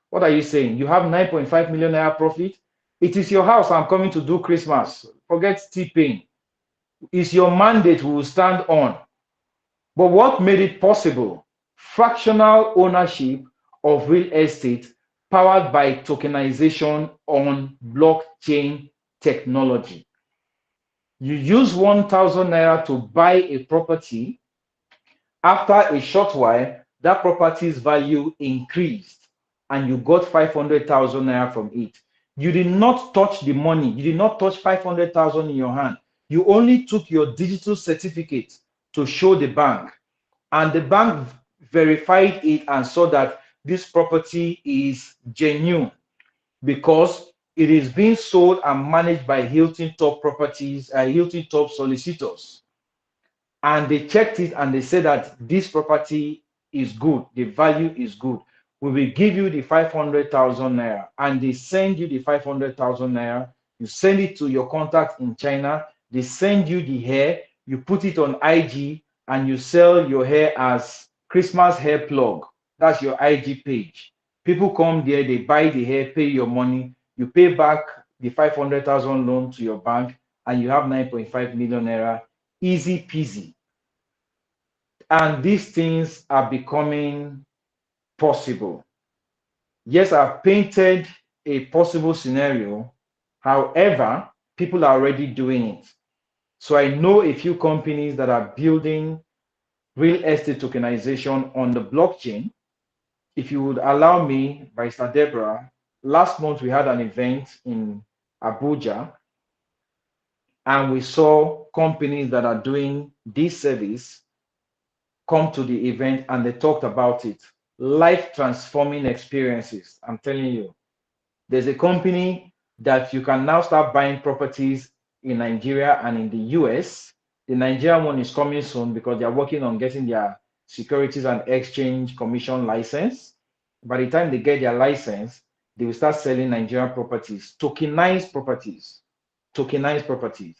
What are you saying? You have 9.5 million naira profit? It is your house I'm coming to do Christmas. Forget tipping. It's your mandate we will stand on. But what made it possible? Fractional ownership of real estate powered by tokenization on blockchain technology. You use 1,000 naira to buy a property. After a short while, that property's value increased and you got 500,000 naira from it. You did not touch the money. You did not touch 500,000 in your hand. You only took your digital certificate to show the bank, and the bank verified it and saw that this property is genuine because it is being sold and managed by Hilton Top Properties, Hilton Top Solicitors. And they checked it and they said that this property is good, the value is good. We will give you the 500,000 naira, and they send you the 500,000 naira. You send it to your contact in China. They send you the hair. You put it on IG and you sell your hair as Christmas hair plug. That's your IG page. People come there, they buy the hair, pay your money. You pay back the 500,000 loan to your bank, and you have 9.5 million naira. Easy peasy. And these things are becoming possible. Yes, I've painted a possible scenario. However, people are already doing it. So I know a few companies that are building real estate tokenization on the blockchain. If you would allow me, Barrister Deborah, last month we had an event in Abuja, and we saw companies that are doing this service come to the event and they talked about it. Life transforming experiences. I'm telling you, there's a company that you can now start buying properties in Nigeria and in the US. The Nigerian one is coming soon because they're working on getting their Securities and Exchange Commission license. By the time they get their license, they will start selling Nigerian properties, tokenized properties, tokenized properties.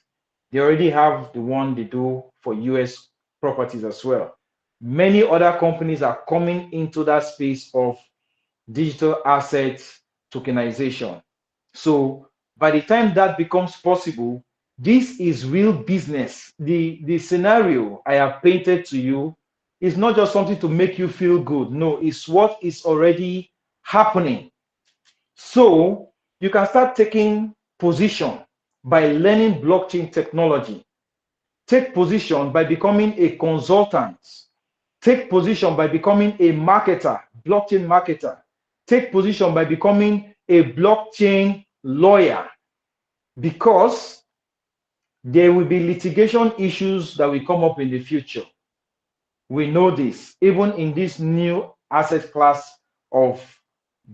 They already have the one they do for US properties as well. Many other companies are coming into that space of digital assets tokenization. So by the time that becomes possible, This is real business. The scenario I have painted to you is not just something to make you feel good. No, it's what is already happening. So you can start taking position by learning blockchain technology. Take position by becoming a consultant. Take position by becoming a marketer, blockchain marketer. Take position by becoming a blockchain lawyer, because there will be litigation issues that will come up in the future. We know this, even in this new asset class of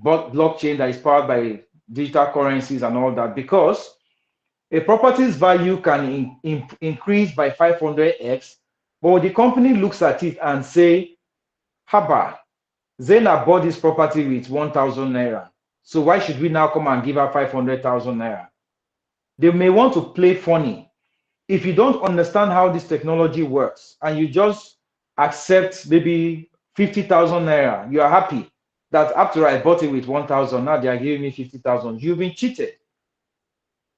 blockchain that is powered by digital currencies and all that, because a property's value can increase by 500x, but the company looks at it and say, haba, Zena bought this property with 1,000 naira. So why should we now come and give her 500,000 naira? They may want to play funny. If you don't understand how this technology works and you just accept maybe 50,000 naira, you are happy that after I bought it with 1,000, now they are giving me 50,000. You've been cheated.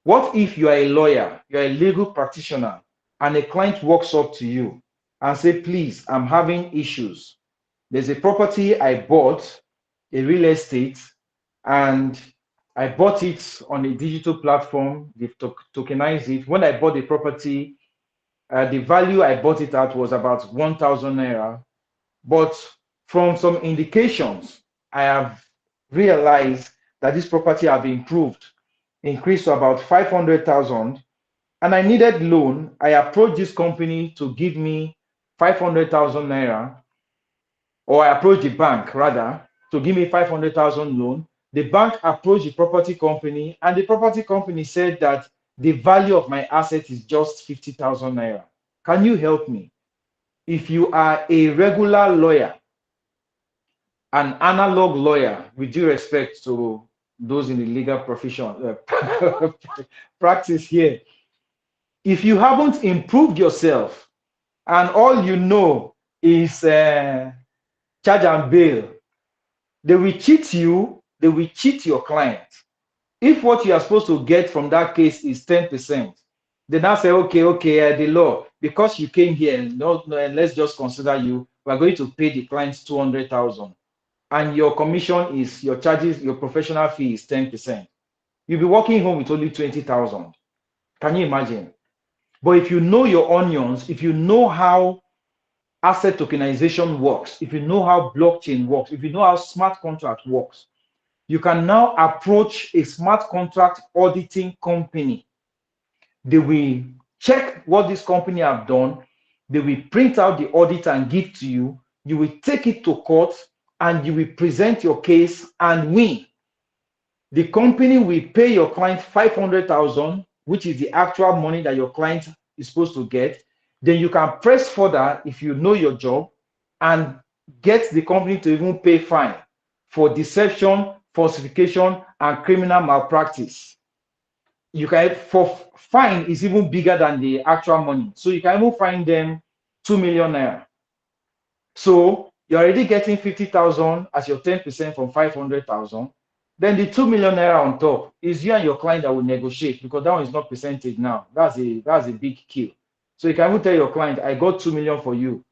What if you are a lawyer, you're a legal practitioner, and a client walks up to you and say, please, I'm having issues. There's a property I bought, a real estate, and I bought it on a digital platform. They've tokenized it. When I bought the property, the value I bought it at was about 1,000 naira. But from some indications, I have realized that this property have improved, increased to about 500,000, and I needed loan. I approached this company to give me 500,000 naira, or I approached the bank rather to give me 500,000 loan. The bank approached the property company, and the property company said that the value of my asset is just 50,000 naira. Can you help me? If you are a regular lawyer, an analog lawyer, with due respect to those in the legal profession, practice here, if you haven't improved yourself and all you know is charge and bail, they will cheat you, they will cheat your client. If what you are supposed to get from that case is 10%, they now say, okay, the law, because you came here, no, let's just consider you, we're going to pay the clients 200,000. And your commission is, your charges, your professional fee is 10%. You'll be walking home with only 20,000. Can you imagine? But if you know your onions, if you know how asset tokenization works, if you know how blockchain works, if you know how smart contract works, you can now approach a smart contract auditing company. They will check what this company have done. They will print out the audit and give to you. You will take it to court and you will present your case and win. The company will pay your client 500,000, which is the actual money that your client is supposed to get. Then you can press further if you know your job and get the company to even pay fine for deception, falsification, and criminal malpractice. You can, for fine is even bigger than the actual money. So you can even fine them 2 million naira. So you're already getting 50,000 as your 10% from 500,000. Then the 2 million naira on top is you and your client that will negotiate, because that one is not percentage now. That's a big kill. So you can even tell your client, I got 2 million for you.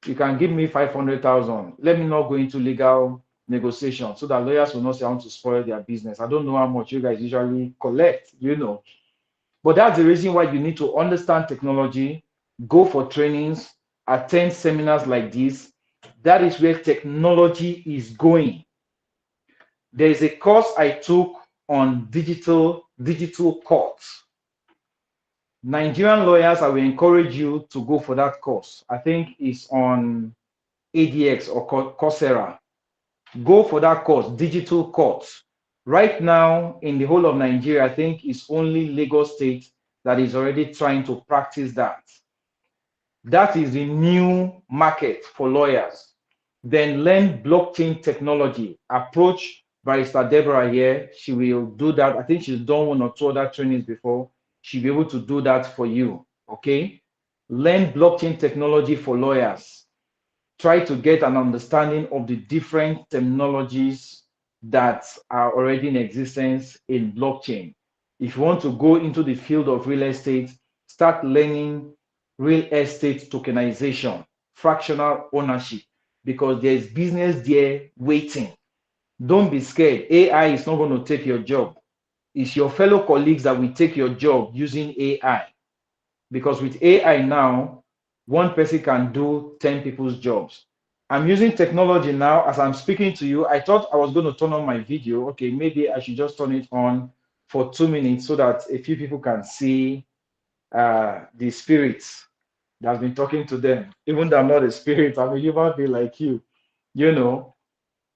You can give me 500,000. Let me not go into legal negotiation so that lawyers will not say I want to spoil their business. I don't know how much you guys usually collect, But that's the reason why you need to understand technology, go for trainings, attend seminars like this. That is where technology is going. There is a course I took on digital courts. Nigerian lawyers, I will encourage you to go for that course. I think it's on ADX or Coursera. Go for that course, digital courts. Right now, in the whole of Nigeria, I think it's only Lagos State that is already trying to practice that. That is the new market for lawyers. Then learn blockchain technology. Approach Barrister Deborah here. She will do that. I think she's done 1 or 2 other trainings before. She'll be able to do that for you, okay? Learn blockchain technology for lawyers. Try to get an understanding of the different technologies that are already in existence in blockchain. If you want to go into the field of real estate, start learning real estate tokenization, fractional ownership, because there's business there waiting. Don't be scared. AI is not going to take your job. It's your fellow colleagues that will take your job using AI. Because with AI now, one person can do 10 people's jobs. I'm using technology now as I'm speaking to you. I thought I was going to turn on my video. Okay, maybe I should just turn it on for 2 minutes so that a few people can see the spirits that's been talking to them. Even though I'm not a spirit, I'm a human being like you, you know.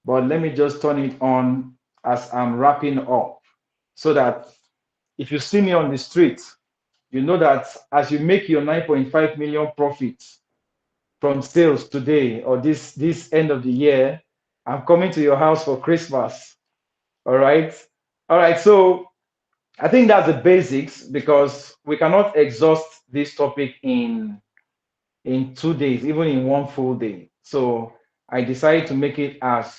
But let me just turn it on as I'm wrapping up so that if you see me on the street, you know that as you make your 9.5 million profits from sales today or this end of the year, I'm coming to your house for Christmas. All right. All right. So I think that's the basics because we cannot exhaust this topic in 2 days, even in one full day. So I decided to make it as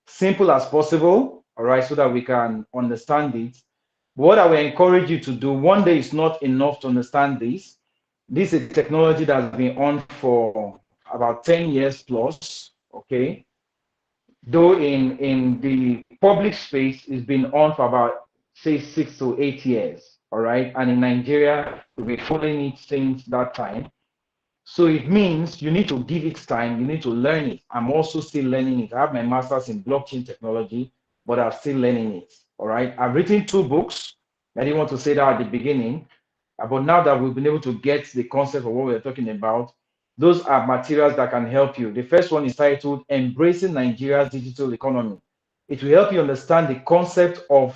simple as possible, all right, so that we can understand it. What I will encourage you to do, one day is not enough to understand this. This is a technology that's been on for about 10 years plus, okay? Though in the public space, it's been on for about, say, 6 to 8 years, all right? And in Nigeria, we've been following it since that time. So it means you need to give it time, you need to learn it. I'm also still learning it. I have my master's in blockchain technology, but I'm still learning it. All right. I've written 2 books. I didn't want to say that at the beginning, but now that we've been able to get the concept of what we're talking about, those are materials that can help you. The first one is titled Embracing Nigeria's Digital Economy. It will help you understand the concept of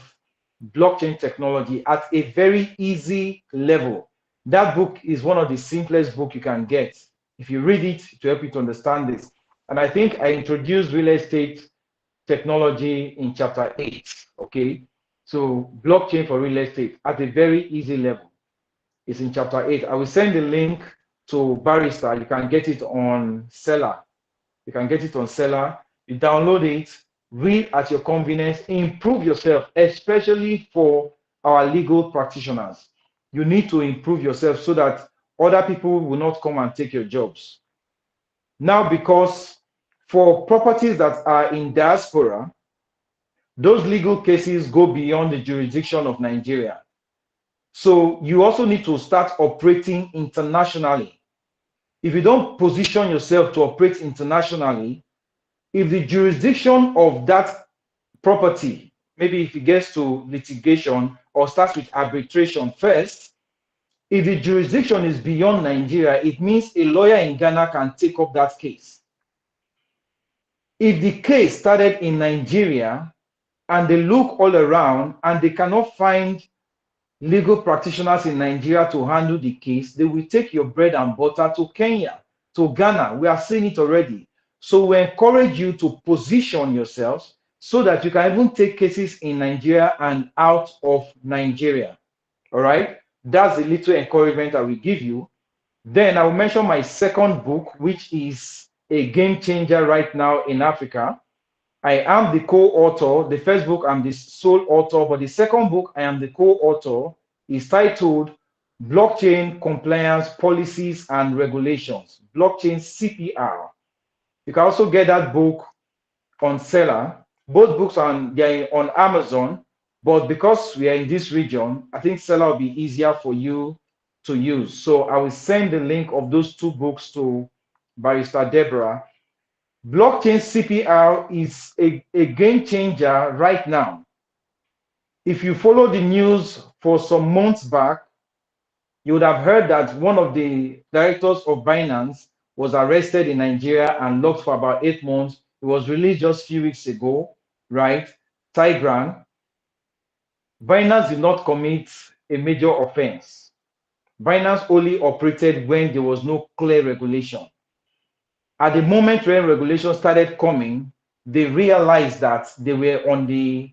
blockchain technology at a very easy level. That book is one of the simplest books you can get. If you read it to help you to understand this. And I think I introduced real estate technology in chapter 8. Okay. So blockchain for real estate at a very easy level is in chapter 8. I will send the link to Barrister. You can get it on Seller. You can get it on Seller. You download it, read at your convenience, improve yourself, especially for our legal practitioners. You need to improve yourself so that other people will not come and take your jobs. Now, because for properties that are in diaspora, those legal cases go beyond the jurisdiction of Nigeria. So you also need to start operating internationally. If you don't position yourself to operate internationally, if the jurisdiction of that property, maybe if it gets to litigation or starts with arbitration first, if the jurisdiction is beyond Nigeria, it means a lawyer in Ghana can take up that case. If the case started in Nigeria and they look all around and they cannot find legal practitioners in Nigeria to handle the case, they will take your bread and butter to Kenya, to Ghana. We are seeing it already. So we encourage you to position yourselves so that you can even take cases in Nigeria and out of Nigeria. All right? That's the little encouragement I will give you. Then I will mention my second book, which is a game changer right now in Africa. I am the co-author. The first book, I'm the sole author, but the second book, I am the co-author, is titled Blockchain Compliance Policies and Regulations, Blockchain CPR. You can also get that book on Seller. Both books they're on Amazon, but because we are in this region, I think Seller will be easier for you to use. So I will send the link of those 2 books to Barrister Deborah. Blockchain CPR is a game changer right now. If you follow the news for some months back, you would have heard that one of the directors of Binance was arrested in Nigeria and locked for about 8 months. It was released just a few weeks ago, right? Tigran. Binance did not commit a major offense. Binance only operated when there was no clear regulation. At the moment when regulation started coming, they realized that they were on the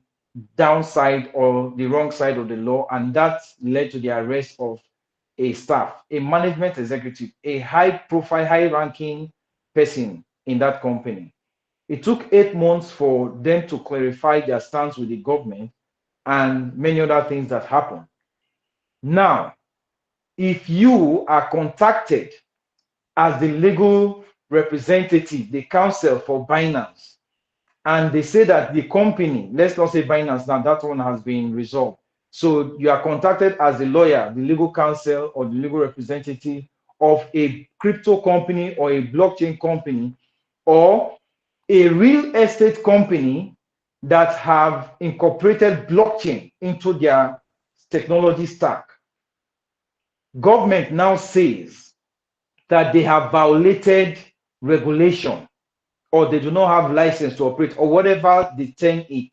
downside or the wrong side of the law, and that led to the arrest of a staff, a management executive, a high-profile, high-ranking person in that company. It took 8 months for them to clarify their stance with the government and many other things that happened. Now, if you are contacted as the legal representative, the counsel for Binance, and they say that the company, let's not say Binance now, that one has been resolved. So you are contacted as the lawyer, the legal counsel, or the legal representative of a crypto company or a blockchain company or a real estate company that have incorporated blockchain into their technology stack. Government now says that they have violated regulation or they do not have license to operate or whatever they term it.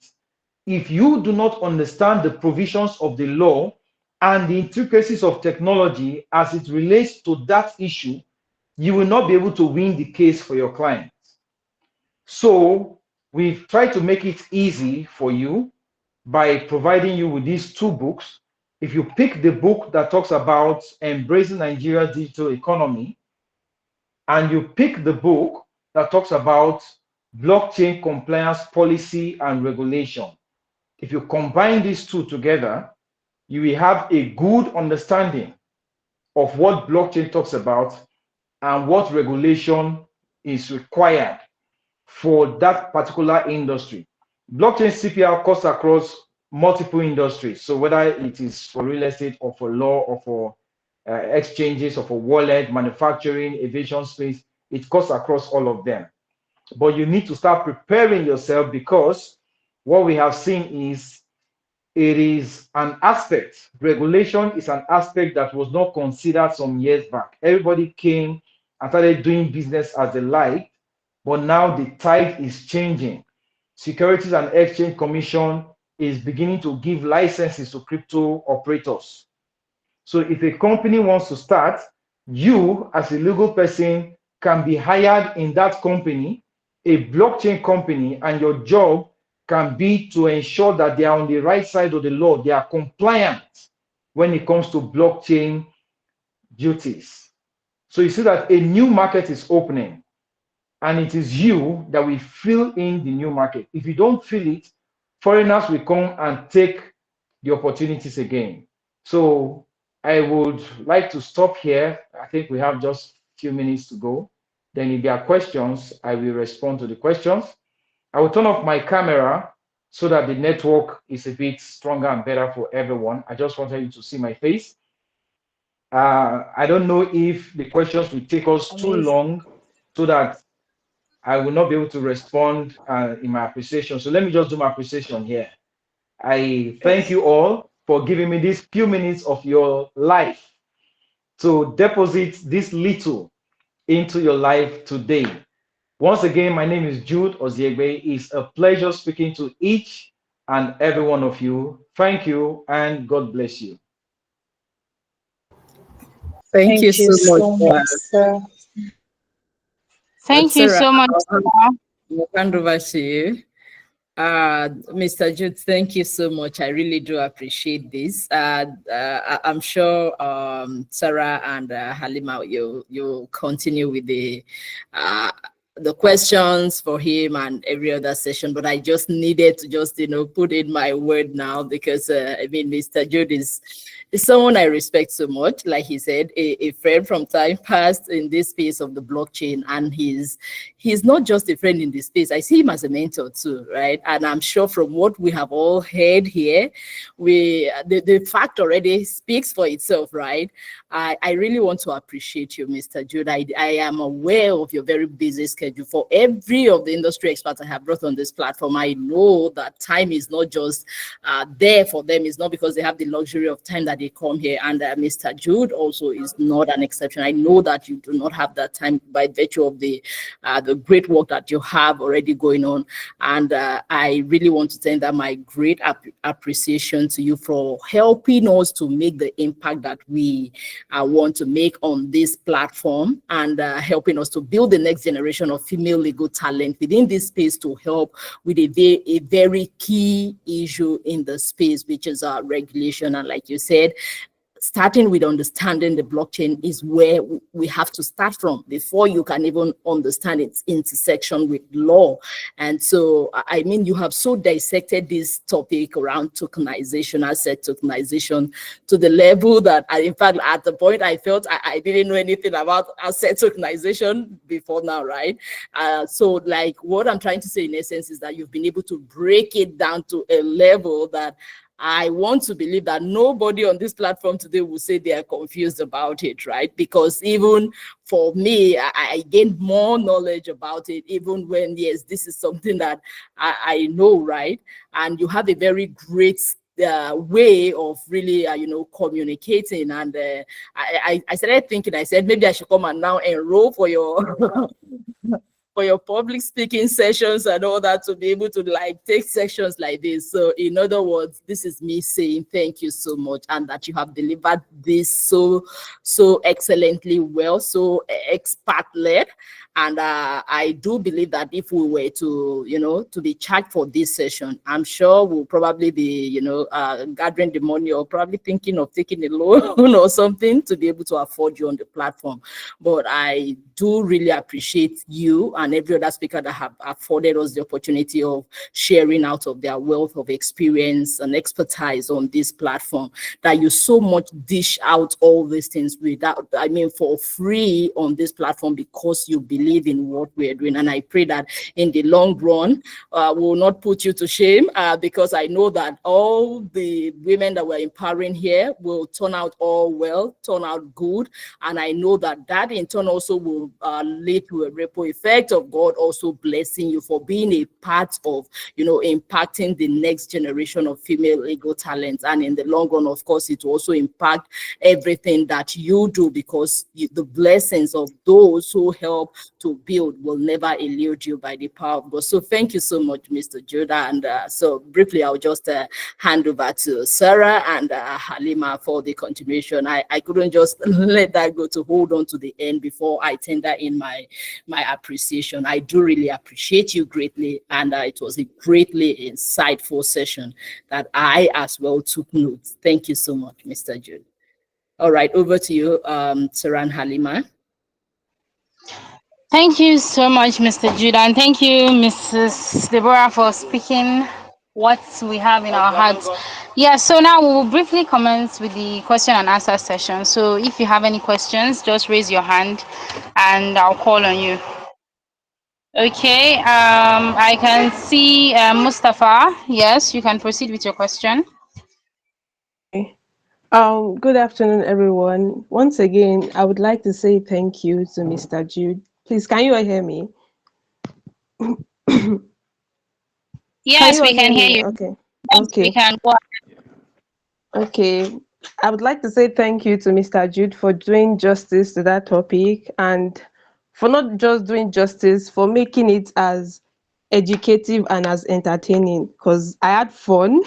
If you do not understand the provisions of the law and the intricacies of technology as it relates to that issue, you will not be able to win the case for your clients. So we've tried to make it easy for you by providing you with these two books. If you pick the book that talks about embracing Nigeria's digital economy, and you pick the book that talks about blockchain compliance policy and regulation, if you combine these two together, you will have a good understanding of what blockchain talks about and what regulation is required for that particular industry. Blockchain CPR cuts across multiple industries. So whether it is for real estate or for law or for exchanges or for wallet, manufacturing, aviation space, it cuts across all of them. But you need to start preparing yourself because what we have seen is it is an aspect, regulation is an aspect that was not considered some years back. Everybody came and started doing business as they liked, but now the tide is changing. Securities and Exchange Commission is beginning to give licenses to crypto operators. So if a company wants to start, you as a legal person can be hired in that company, a blockchain company, and your job can be to ensure that they are on the right side of the law. They are compliant when it comes to blockchain duties. So you see that a new market is opening, and it is you that will fill in the new market. If you don't fill it, foreigners will come and take the opportunities again. So I would like to stop here. I think we have just a few minutes to go. Then if there are questions, I will respond to the questions. I will turn off my camera so that the network is a bit stronger and better for everyone. I just wanted you to see my face. I don't know if the questions will take us too long so that I will not be able to respond in my appreciation. So let me just do my appreciation here. I thank you all for giving me these few minutes of your life to deposit this little into your life today. Once again, my name is Jude Oziegbe. It's a pleasure speaking to each and every one of you. Thank you and God bless you. Thank you so much, sir. Thank you Sarah, so much. I'll hand over to you. Mr. Jude, thank you so much. I really do appreciate this. I'm sure Sarah and Halima, you'll continue with the questions for him and every other session, but I just needed to just, put in my word now because, Mr. Jude is someone I respect so much. Like he said, a friend from time past in this space of the blockchain, and he's not just a friend in this space. I see him as a mentor too, right? And I'm sure from what we have all heard here, the fact already speaks for itself, right? I really want to appreciate you, Mr. Jude. I am aware of your very busy schedule. For every of the industry experts I have brought on this platform, I know that time is not just there for them. It's not because they have the luxury of time that they come here. And Mr. Jude also is not an exception. I know that you do not have that time by virtue of the great work that you have already going on. And I really want to tender my great appreciation to you for helping us to make the impact that we want to make on this platform, and helping us to build the next generation of female legal talent within this space to help with a very key issue in the space, which is regulation. And like you said, starting with understanding the blockchain is where we have to start from before you can even understand its intersection with law. And so, I mean, you have so dissected this topic around tokenization, asset tokenization, to the level that, in fact, at the point I felt I didn't know anything about asset tokenization before now, right? So like what I'm trying to say in essence is that you've been able to break it down to a level that I want to believe that nobody on this platform today will say they are confused about it, right? Because even for me, I gained more knowledge about it, even when, yes, this is something that I know, right? And you have a very great way of really, communicating. And I started thinking, I said, maybe I should come and now enroll for your for your public speaking sessions and all that, to be able to like take sessions like this. So in other words, this is me saying thank you so much, and that you have delivered this so excellently well, so expert led. And I do believe that if we were to, to be charged for this session, I'm sure we'll probably be, gathering the money, or probably thinking of taking a loan or something to be able to afford you on the platform. But I do really appreciate you and every other speaker that have afforded us the opportunity of sharing out of their wealth of experience and expertise on this platform, that you so much dish out all these things without, I mean, for free on this platform, because you believe in what we're doing. And I pray that in the long run, will not put you to shame, because I know that all the women that we're empowering here will turn out all well, turn out good. And I know that that in turn also will lead to a ripple effect of God also blessing you for being a part of, impacting the next generation of female legal talents. And in the long run, of course, it will also impact everything that you do, because the blessings of those who help to build will never elude you by the power of God. So thank you so much, Mr. Judah. And so briefly, I'll just hand over to Sarah and Halima for the continuation. I couldn't just let that go to hold on to the end before I tender in my appreciation. I do really appreciate you greatly, and it was a greatly insightful session that I as well took notes. Thank you so much, Mr. Jude. All right, over to you, Sarah and Halima. Thank you so much, Mr. Judah, and thank you, Mrs. Deborah, for speaking what we have in our hearts. Yeah, so now we will briefly commence with the question and answer session. So if you have any questions, just raise your hand and I'll call on you. Okay, I can see Mustafa. Yes, you can proceed with your question. Good afternoon, everyone. Once again, I would like to say thank you to Mr. Jude. Please, can you all hear me? Yes, we can hear you. Okay. Yes, we can. Go ahead. Okay. I would like to say thank you to Mr. Jude for doing justice to that topic, and for not just doing justice, for making it as educative and as entertaining, because I had fun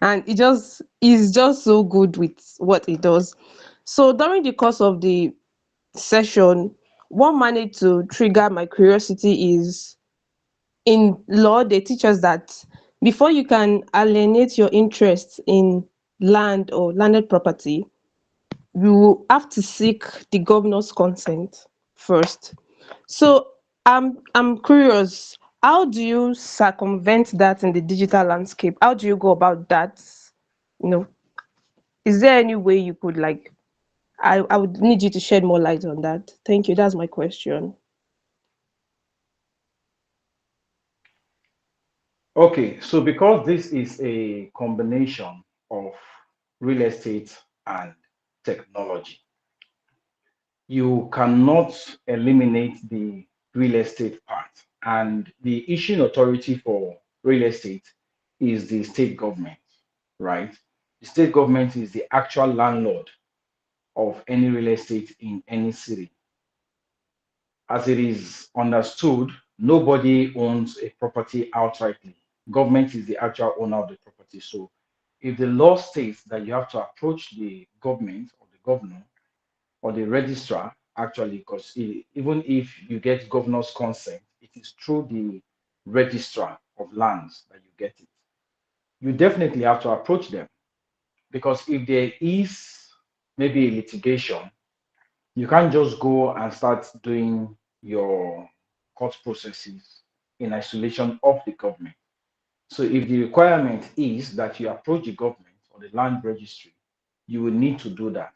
and it just is just so good with what it does. So during the course of the session, what managed to trigger my curiosity is, in law they teach us that before you can alienate your interest in land or landed property, you have to seek the governor's consent first. So I'm curious, how do you circumvent that in the digital landscape? How do you go about that? You know, is there any way you could, like, I would need you to shed more light on that. Thank you. That's my question. Okay, so because this is a combination of real estate and technology, you cannot eliminate the real estate part. And the issuing authority for real estate is the state government, right? The state government is the actual landlord of any real estate in any city. As it is understood, nobody owns a property outrightly. Government is the actual owner of the property. So if the law states that you have to approach the government or the governor or the registrar, actually, because even if you get governor's consent, it is through the registrar of lands that you get it. You definitely have to approach them, because if there is maybe a litigation, you can't just go and start doing your court processes in isolation of the government. So if the requirement is that you approach the government or the land registry, you will need to do that.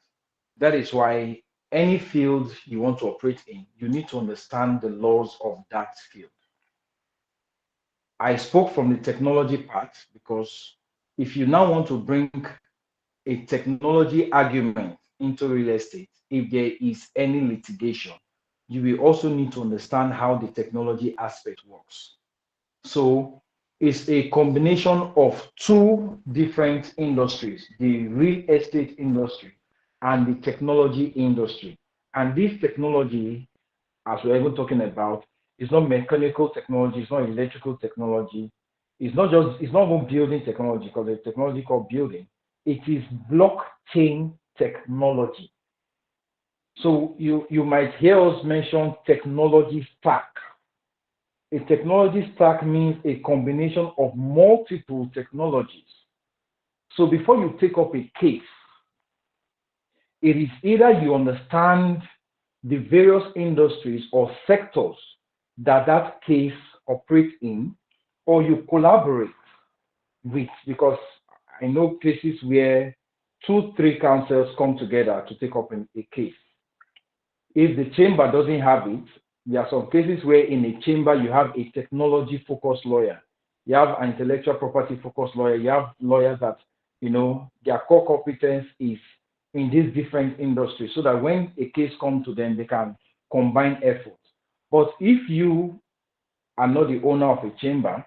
That is why any field you want to operate in, you need to understand the laws of that field. I spoke from the technology part because if you now want to bring a technology argument into real estate, if there is any litigation, you will also need to understand how the technology aspect works. So it's a combination of two different industries, the real estate industry and the technology industry. And this technology, as we're even talking about, is not mechanical technology, it's not electrical technology, it's not even building technology because the technology called building. It is blockchain technology. So you might hear us mention technology stack. A technology stack means a combination of multiple technologies. So before you take up a case, it is either you understand the various industries or sectors that that case operates in, or you collaborate with, because I know cases where two, three councils come together to take up a case. If the chamber doesn't have it, there are some cases where in a chamber you have a technology focused lawyer, you have an intellectual property focused lawyer, you have lawyers that, their core competence is in these different industries so that when a case comes to them, they can combine efforts. But if you are not the owner of a chamber,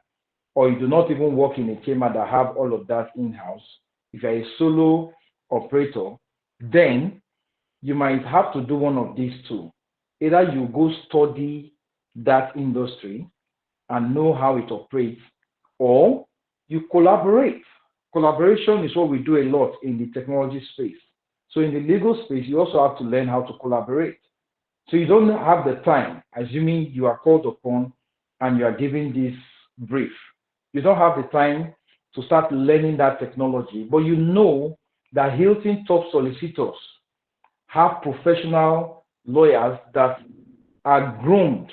or you do not even work in a chamber that have all of that in-house, if you're a solo operator, then you might have to do one of these two. Either you go study that industry and know how it operates, or you collaborate. Collaboration is what we do a lot in the technology space. So in the legal space, you also have to learn how to collaborate. So you don't have the time, assuming you are called upon and you are given this brief. You don't have the time to start learning that technology, but you know that Hilton top solicitors have professional lawyers that are groomed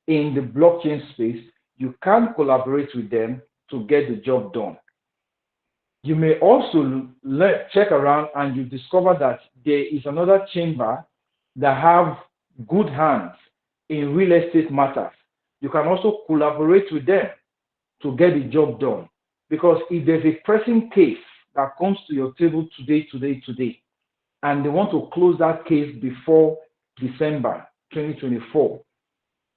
in the blockchain space. You can collaborate with them to get the job done. You may also check around and you discover that there is another chamber that have good hands in real estate matters. You can also collaborate with them to get the job done. Because if there's a pressing case that comes to your table today, and they want to close that case before December 2024,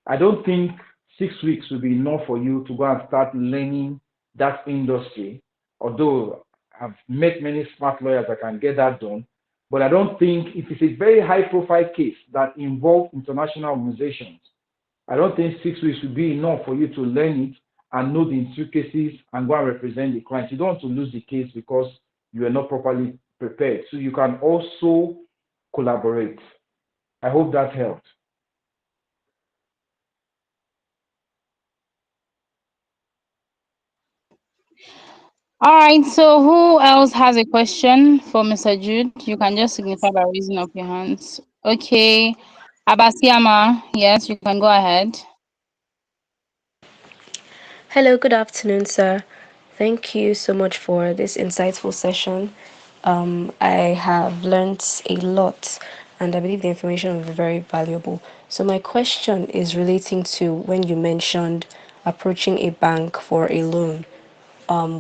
I don't think 6 weeks will be enough for you to go and start learning that industry. Although I've met many smart lawyers that can get that done, but I don't think if it's a very high profile case that involves international organizations, I don't think 6 weeks will be enough for you to learn it and know the intricacies and go and represent the client. You don't want to lose the case because you are not properly prepared. So you can also collaborate. I hope that helped. All right, so who else has a question for Mr. Jude? You can just signify by raising up your hands. Okay, Abasiama, yes, you can go ahead. Hello, good afternoon, sir. Thank you so much for this insightful session. I have learned a lot, and I believe the information will be very valuable. So my question is relating to when you mentioned approaching a bank for a loan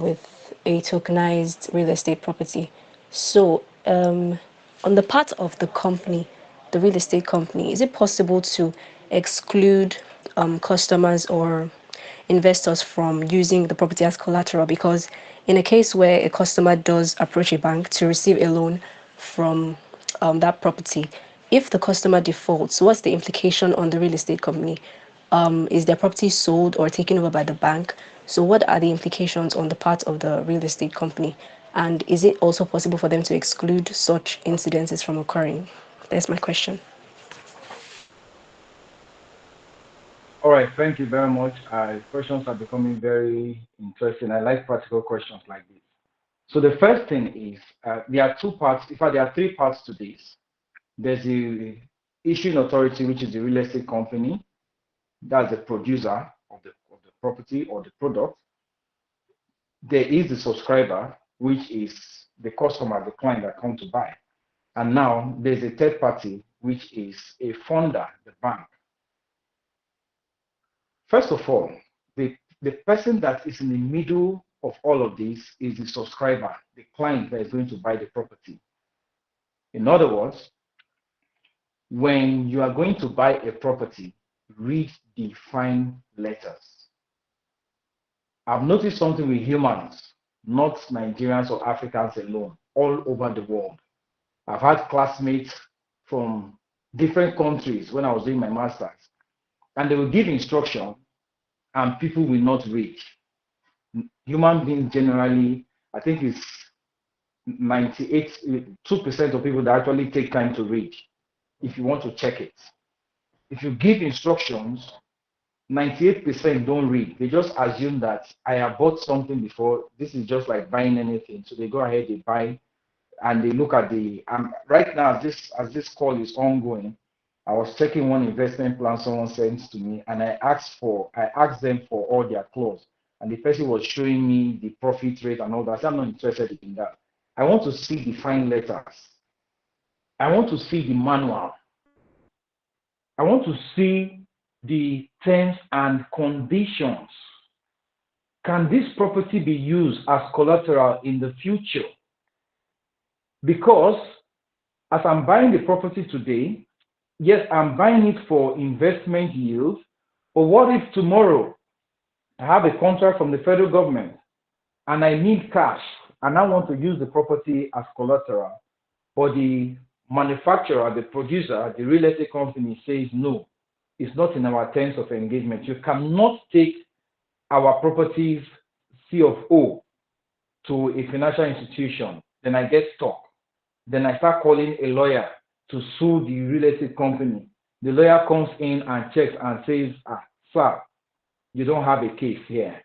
with a tokenized real estate property. So on the part of the company, the real estate company, is it possible to exclude customers or investors from using the property as collateral? Because in a case where a customer does approach a bank to receive a loan from that property, if the customer defaults, what's the implication on the real estate company? Is their property sold or taken over by the bank? So what are the implications on the part of the real estate company? And is it also possible for them to exclude such incidences from occurring? That's my question. All right, thank you very much. Questions are becoming very interesting. I like practical questions like this. So the first thing is there are two parts. In fact, there are three parts to this. There's the issuing authority, which is the real estate company. That's the producer of the property or the product. There is the subscriber, which is the customer, the client that come to buy. And now there's a third party, which is a funder, the bank. First of all, the person that is in the middle of all of this is the subscriber, the client that is going to buy the property. In other words, when you are going to buy a property, read the fine letters. I've noticed something with humans, not Nigerians or Africans alone, all over the world. I've had classmates from different countries when I was doing my master's, and they will give instruction and people will not read. Human beings generally, I think it's 2% of people that actually take time to read if you want to check it. If you give instructions, 98% don't read. They just assume that I have bought something before. This is just like buying anything. So they go ahead, they buy, and they look at the right now as this call is ongoing. I was checking one investment plan someone sent to me, and I asked them for all their clause, and the person was showing me the profit rate and all that. So I'm not interested in that. I want to see the fine letters. I want to see the manual. I want to see the terms and conditions. Can this property be used as collateral in the future? Because as I'm buying the property today, yes, I'm buying it for investment yield, but what if tomorrow I have a contract from the federal government and I need cash and I want to use the property as collateral, but the manufacturer, the producer, the real estate company says no, it's not in our terms of engagement. You cannot take our properties C of O to a financial institution. Then I get stuck. Then I start calling a lawyer to sue the real estate company. The lawyer comes in and checks and says, sir, you don't have a case here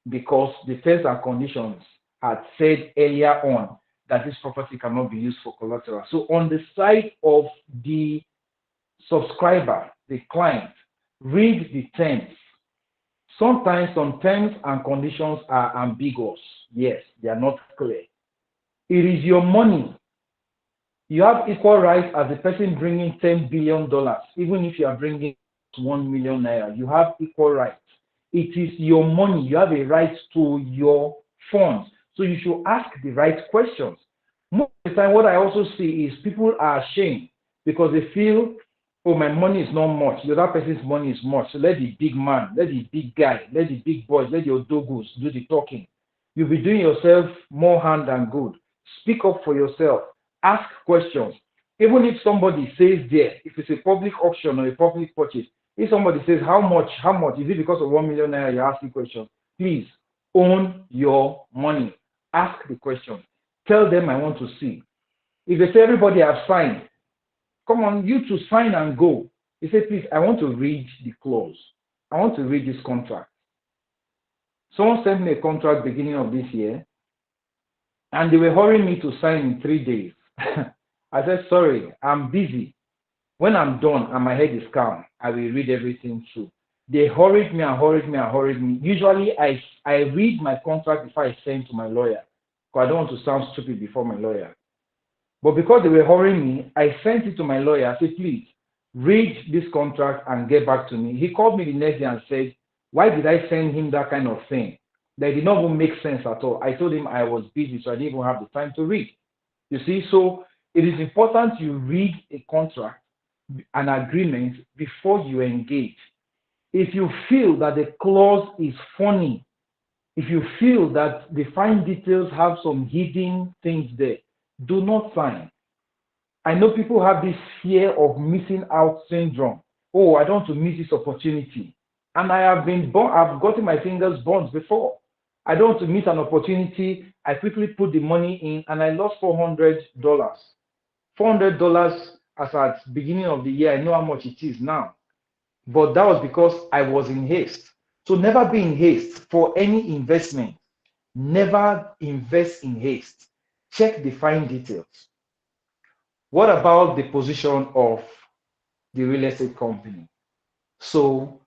because the terms and conditions had said earlier on that this property cannot be used for collateral. So on the side of the subscriber, the client, read the terms. Sometimes some terms and conditions are ambiguous. Yes, they are not clear. It is your money. You have equal rights as a person bringing $10 billion, even if you are bringing 1 million naira. You have equal rights. It is your money. You have a right to your funds. So you should ask the right questions. Most of the time, what I also see is people are ashamed because they feel, oh, my money is not much. The other person's money is much. So let the big man, let the big guy, let the big boys, let your dogos do the talking. You'll be doing yourself more harm than good. Speak up for yourself. Ask questions. Even if somebody says there, if it's a public auction or a public purchase, if somebody says how much, is it because of 1 million naira you're asking questions? Please own your money. Ask the question. Tell them I want to see. If they say everybody has signed, come on, you to sign and go. They say, please, I want to read the clause. I want to read this contract. Someone sent me a contract beginning of this year, and they were hurrying me to sign in 3 days. I said, sorry, I'm busy. When I'm done and my head is calm, I will read everything through. They hurried me and hurried me and hurried me. Usually, I read my contract before I send to my lawyer, because I don't want to sound stupid before my lawyer. But because they were hurrying me, I sent it to my lawyer. I said, please, read this contract and get back to me. He called me the next day and said, why did I send him that kind of thing? That did not even make sense at all. I told him I was busy, so I didn't even have the time to read. You see, so it is important you read a contract, an agreement, before you engage. If you feel that the clause is funny, if you feel that the fine details have some hidden things there, do not sign. I know people have this fear of missing out syndrome. Oh, I don't want to miss this opportunity. And I have been I've gotten my fingers burnt before. I don't want to miss an opportunity. I quickly put the money in and I lost $400. $400 as at beginning of the year. I know how much it is now. But that was because I was in haste. So never be in haste for any investment. Never invest in haste. Check the fine details. What about the position of the real estate company? So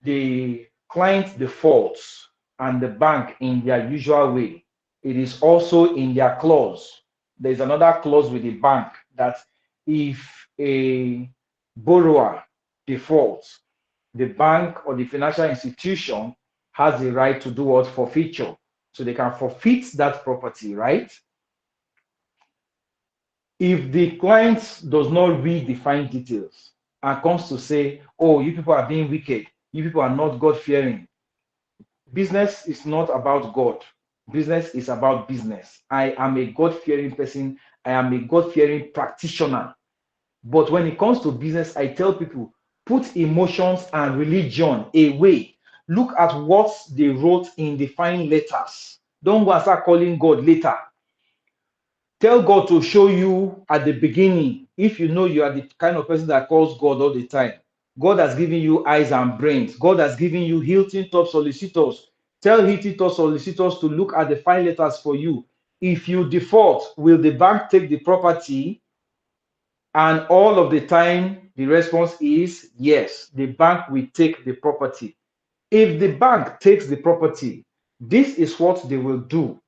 the client defaults and the bank in their usual way. It is also in their clause. There's another clause with the bank that if a borrower defaults, the bank or the financial institution has the right to do what? Forfeiture. So they can forfeit that property, right? If the client does not read the fine details and comes to say, oh, you people are being wicked, you people are not God-fearing. Business is not about God. Business is about business. I am a God-fearing person. I am a God-fearing practitioner. But when it comes to business, I tell people, put emotions and religion away. Look at what they wrote in the fine letters. Don't go and start calling God later. Tell God to show you at the beginning. If you know you are the kind of person that calls God all the time, God has given you eyes and brains. God has given you Hilton top solicitors. Tell Hilton top solicitors to look at the fine letters for you. If you default, will the bank take the property? And all of the time, the response is yes, the bank will take the property. If the bank takes the property, this is what they will do.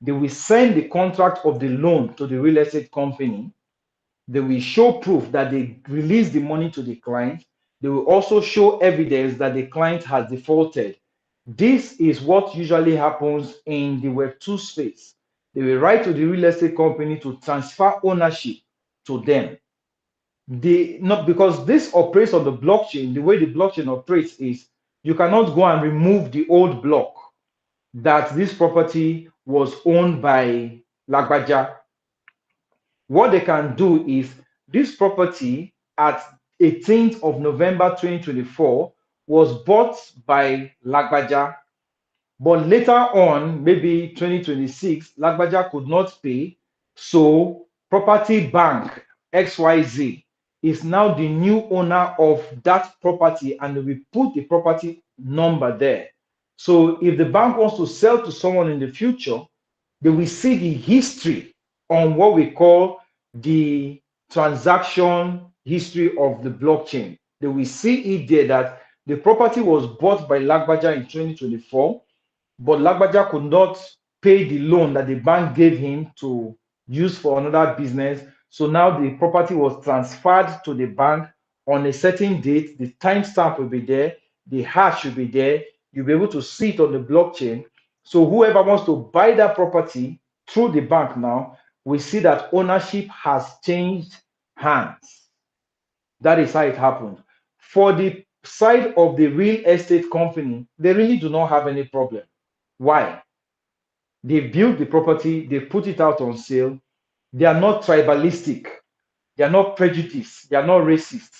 They will send the contract of the loan to the real estate company. They will show proof that they release the money to the client. They will also show evidence that the client has defaulted. This is what usually happens in the Web2 space. They will write to the real estate company to transfer ownership to them. They not because this operates on the blockchain. The way the blockchain operates is you cannot go and remove the old block that this property was owned by Lagbaja. What they can do is this property at 18th of November 2024 was bought by Lagbaja, but later on, maybe 2026, Lagbaja could not pay. So Property Bank XYZ is now the new owner of that property and we put the property number there. So if the bank wants to sell to someone in the future, they will see the history on what we call the transaction history of the blockchain. They will see it there that the property was bought by Lagbaja in 2024, but Lagbaja could not pay the loan that the bank gave him to use for another business. So now the property was transferred to the bank on a certain date. The timestamp will be there, the hash will be there. You'll be able to see it on the blockchain. So whoever wants to buy that property through the bank now, we see that ownership has changed hands. That is how it happened. For the side of the real estate company, they really do not have any problem. Why? They built the property, they put it out on sale. They are not tribalistic, they are not prejudiced, they are not racist.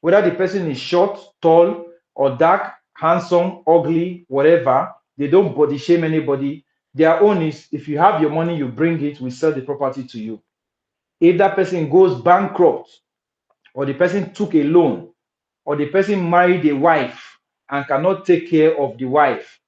Whether the person is short, tall, or dark, handsome, ugly, whatever, they don't body shame anybody. Their own is if you have your money, you bring it, we sell the property to you. If that person goes bankrupt, or the person took a loan, or the person married a wife and cannot take care of the wife,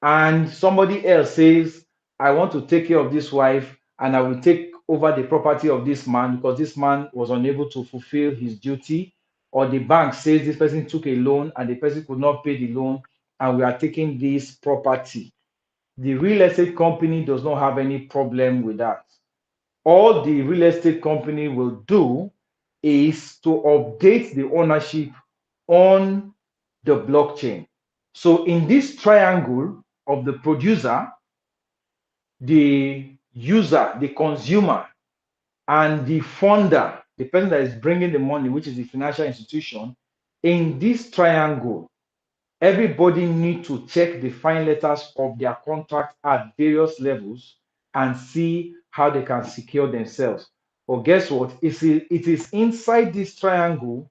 and somebody else says, I want to take care of this wife and I will take over the property of this man because this man was unable to fulfill his duty, or the bank says this person took a loan and the person could not pay the loan and we are taking this property. The real estate company does not have any problem with that. All the real estate company will do is to update the ownership on the blockchain. So in this triangle of the producer, the user, the consumer, and the funder, the person that is bringing the money, which is the financial institution, in this triangle, everybody need to check the fine letters of their contract at various levels and see how they can secure themselves. But guess what? It is inside this triangle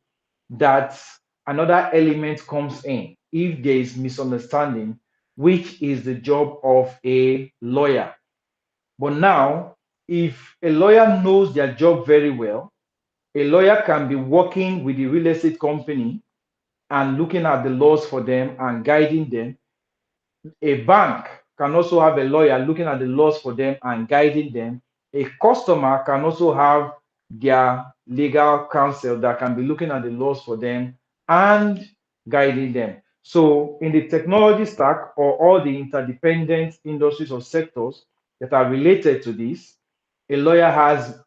that another element comes in if there is misunderstanding, which is the job of a lawyer. But now, if a lawyer knows their job very well, a lawyer can be working with the real estate company and looking at the laws for them and guiding them. A bank can also have a lawyer looking at the laws for them and guiding them. A customer can also have their legal counsel that can be looking at the laws for them and guiding them. So in the technology stack or all the interdependent industries or sectors that are related to this, a lawyer has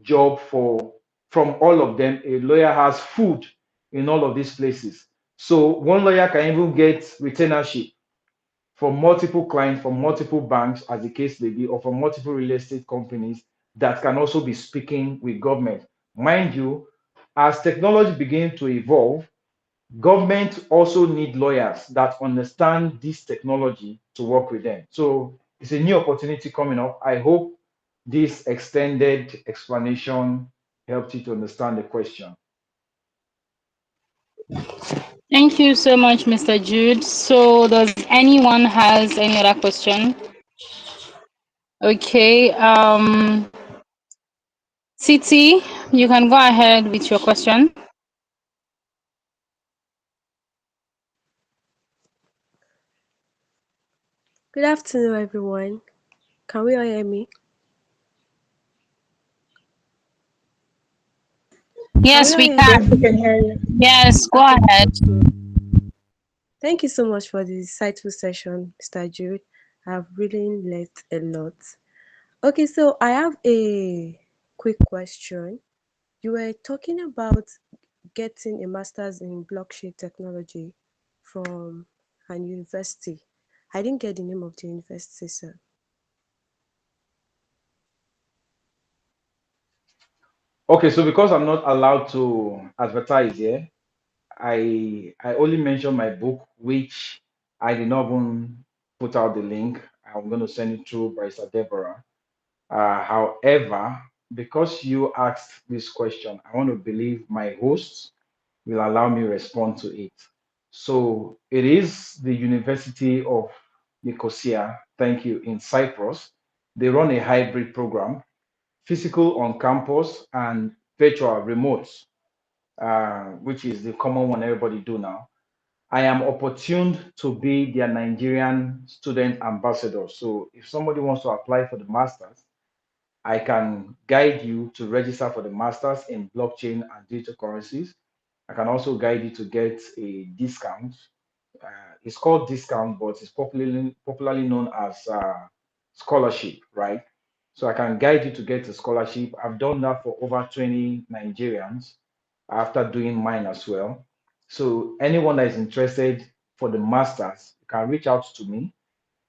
job for from all of them. A lawyer has food in all of these places. So one lawyer can even get retainership from multiple clients, from multiple banks, as the case may be, or from multiple real estate companies that can also be speaking with government. Mind you, as technology begins to evolve, government also need lawyers that understand this technology to work with them. So it's a new opportunity coming up. I hope this extended explanation helped you to understand the question. Thank you so much, Mr. Jude. So does anyone has any other question? Okay, Titi, you can go ahead with your question. Good afternoon, everyone. Can we all hear me? Can we Yes, all we hear me? Yes, we can. can hear you. Yes, go Okay, ahead. thank you. Thank you so much for the insightful session, Mr. Jude. I've really learned a lot. Okay, so I have a quick question. You were talking about getting a master's in blockchain technology from an university. I didn't get the name of the university, sir. Okay, so because I'm not allowed to advertise here, I only mentioned my book, which I did not even put out the link. I'm going to send it through Barrister Deborah. However, because you asked this question, I want to believe my hosts will allow me respond to it. So it is the University of Nicosia, thank you, in Cyprus. They run a hybrid program, physical on campus and virtual remote, which is the common one everybody do now. I am opportuned to be their Nigerian student ambassador. So if somebody wants to apply for the masters, I can guide you to register for the masters in blockchain and digital currencies. I can also guide you to get a discount. It's called discount, but it's popularly known as scholarship, right? So I can guide you to get a scholarship. I've done that for over 20 Nigerians after doing mine as well. So anyone that is interested for the masters, you can reach out to me.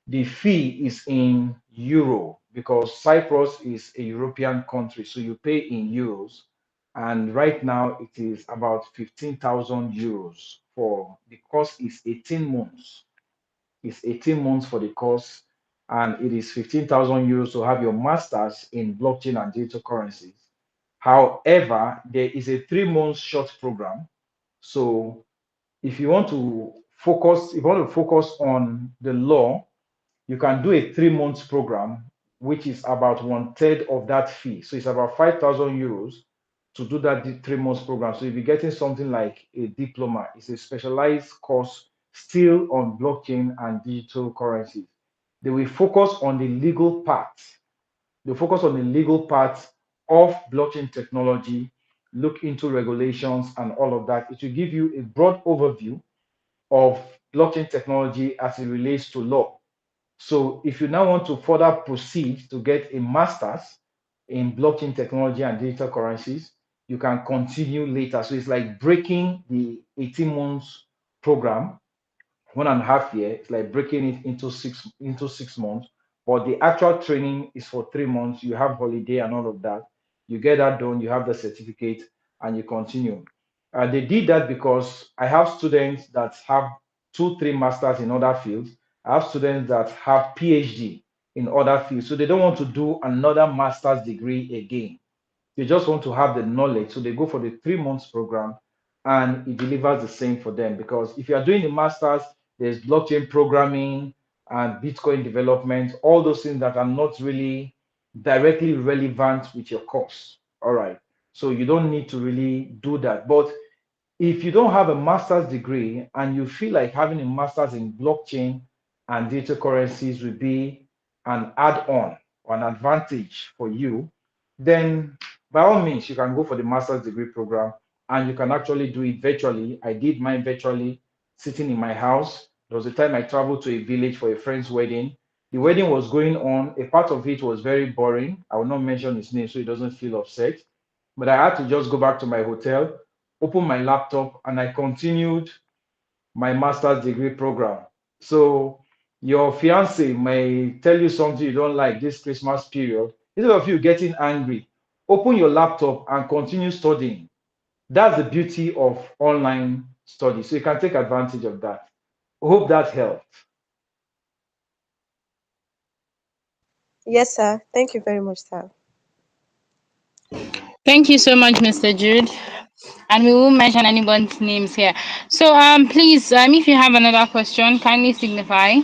The fee is in euro because Cyprus is a European country, so you pay in euros. And right now it is about 15,000 euros for the course is 18 months. It's 18 months for the course, and it is 15,000 euros to have your master's in blockchain and digital currencies. However, there is a 3 month short program. So if you want to focus, if you want to focus on the law, you can do a 3 months program, which is about one third of that fee. So it's about 5,000 euros to do that 3 months program. So you'll be getting something like a diploma. It's a specialized course still on blockchain and digital currencies. They will focus on the legal part. They focus on the legal part of blockchain technology, look into regulations and all of that. It will give you a broad overview of blockchain technology as it relates to law. So if you now want to further proceed to get a master's in blockchain technology and digital currencies, you can continue later. So it's like breaking the 18 months program, 1.5 year. It's like breaking it into 6 months. But the actual training is for 3 months. You have holiday and all of that. You get that done, you have the certificate, and you continue. They did that because I have students that have 2, 3 masters in other fields. I have students that have PhD in other fields. So they don't want to do another master's degree again. They just want to have the knowledge. So they go for the 3 months program and it delivers the same for them. Because if you are doing the masters, there's blockchain programming and Bitcoin development, all those things that are not really directly relevant with your course. All right. So you don't need to really do that. But if you don't have a master's degree and you feel like having a master's in blockchain and digital currencies will be an add-on or an advantage for you, then by all means, you can go for the master's degree program and you can actually do it virtually. I did mine virtually, sitting in my house. There was a time I traveled to a village for a friend's wedding. The wedding was going on. A part of it was very boring. I will not mention his name so he doesn't feel upset. But I had to just go back to my hotel, open my laptop, and I continued my master's degree program. So your fiance may tell you something you don't like this Christmas period. Instead of you getting angry, open your laptop and continue studying. That's the beauty of online study. So you can take advantage of that. Hope that helped. Yes, sir. Thank you very much, sir. Thank you so much, Mr. Jude. And we won't mention anyone's names here. So please, if you have another question, kindly signify.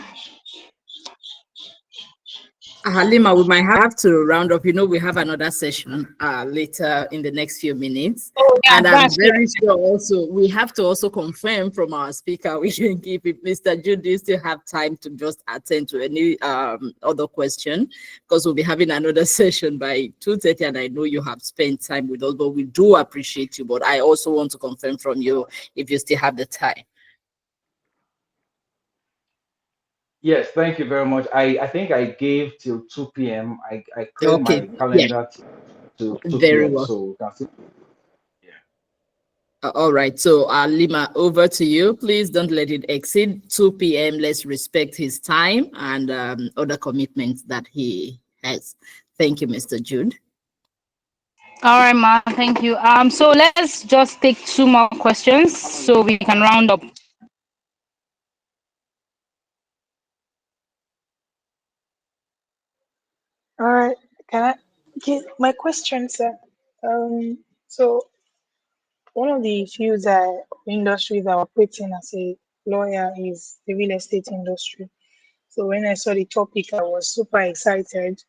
Halima, we might have to round up. You know, we have another session later in the next few minutes. Oh, yeah, And I'm that's very sure also, we have to also confirm from our speaker, we can keep it. Mr. Jude, still have time to just attend to any other question, because we'll be having another session by 2:30, and I know you have spent time with us, but we do appreciate you. But I also want to confirm from you if you still have the time. Yes, thank you very much. I think I gave till 2 p.m. I cleared my Okay, yeah, calendar to 2 very p.m. well. So we can see. All right, so Lima, over to you. Please don't let it exceed 2 p.m. Let's respect his time and other commitments that he has. Thank you, Mr. Jude. all right, Ma. Thank you. So let's just take two more questions so we can round up. All right. Can I get my question, sir? So one of the fields industries that are operating as a lawyer is the real estate industry. So when I saw the topic, I was super excited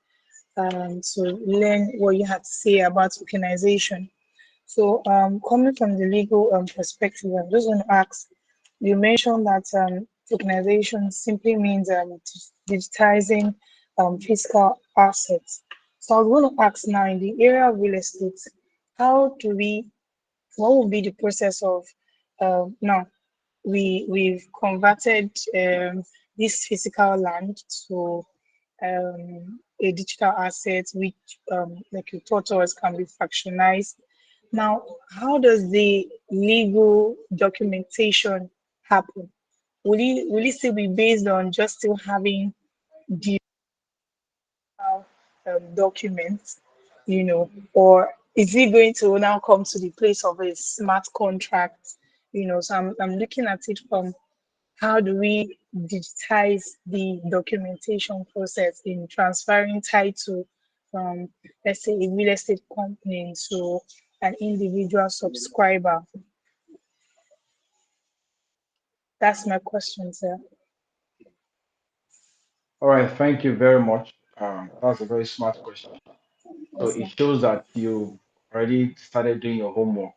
to learn what you had to say about tokenization. So, coming from the legal perspective, I'm just going to ask, you mentioned that tokenization simply means digitizing physical assets. So, I was going to ask now, in the area of real estate, how do we, what will be the process of now we've converted this physical land to a digital asset, which, like you taught us, can be fractionized. Now, how does the legal documentation happen? Will it still be based on just still having the documents, or is it going to now come to the place of a smart contract? So I'm looking at it from how do we digitize the documentation process in transferring title from, let's say, a real estate company to an individual subscriber? That's my question, sir. All right, thank you very much. That's a very smart question. So Yes, it sir. shows that you already started doing your homework.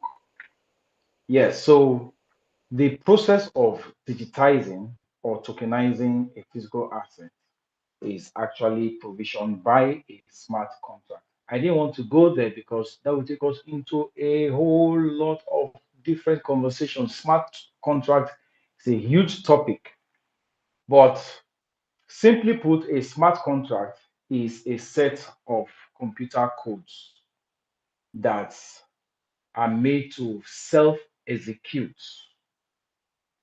Yes, so the process of digitizing or tokenizing a physical asset is actually provisioned by a smart contract. I didn't want to go there because that would take us into a whole lot of different conversations. Smart contract is a huge topic, but simply put, a smart contract is a set of computer codes that are made to self execute.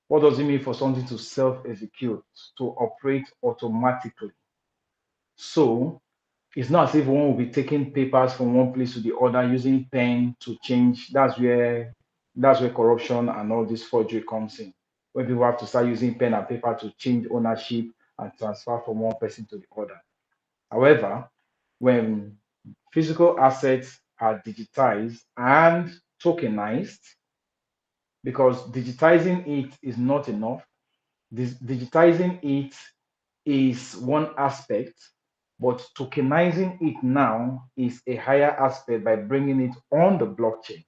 What does it mean for something to self execute? To operate automatically. So it's not as if one will be taking papers from one place to the other using pen to change. That's where corruption and all this forgery comes in. When people have to start using pen and paper to change ownership and transfer from one person to the other. However, when physical assets are digitized and tokenized, because digitizing it is not enough, digitizing it is one aspect, but tokenizing it now is a higher aspect by bringing it on the blockchain.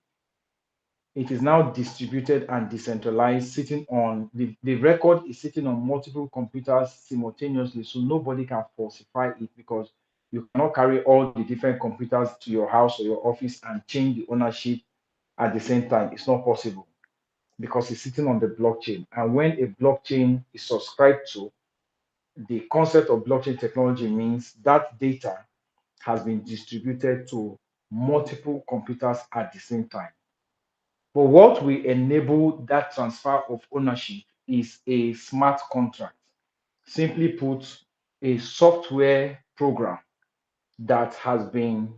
It is now distributed and decentralized, sitting on the record is sitting on multiple computers simultaneously, so nobody can falsify it because you cannot carry all the different computers to your house or your office and change the ownership at the same time. It's not possible because it's sitting on the blockchain. And when a blockchain is subscribed to, the concept of blockchain technology means that data has been distributed to multiple computers at the same time. But what will enable that transfer of ownership is a smart contract. Simply put, a software program that has been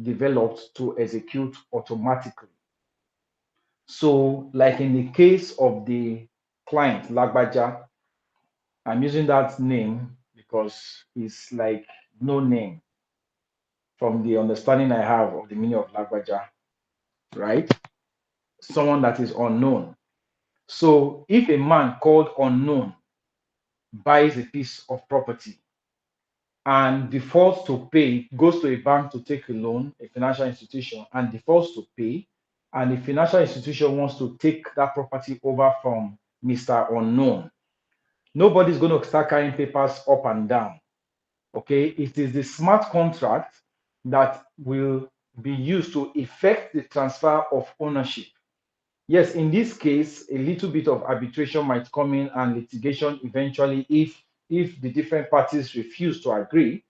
developed to execute automatically. So, like in the case of the client, Lagbaja, I'm using that name because it's like no name from the understanding I have of the meaning of Lagbaja, right? Someone that is unknown. So, if a man called unknown buys a piece of property and defaults to pay, goes to a bank to take a loan, a financial institution, and defaults to pay, and the financial institution wants to take that property over from Mr. Unknown, nobody's going to start carrying papers up and down. Okay, it is the smart contract that will be used to effect the transfer of ownership. Yes, in this case, a little bit of arbitration might come in and litigation eventually if the different parties refuse to agree,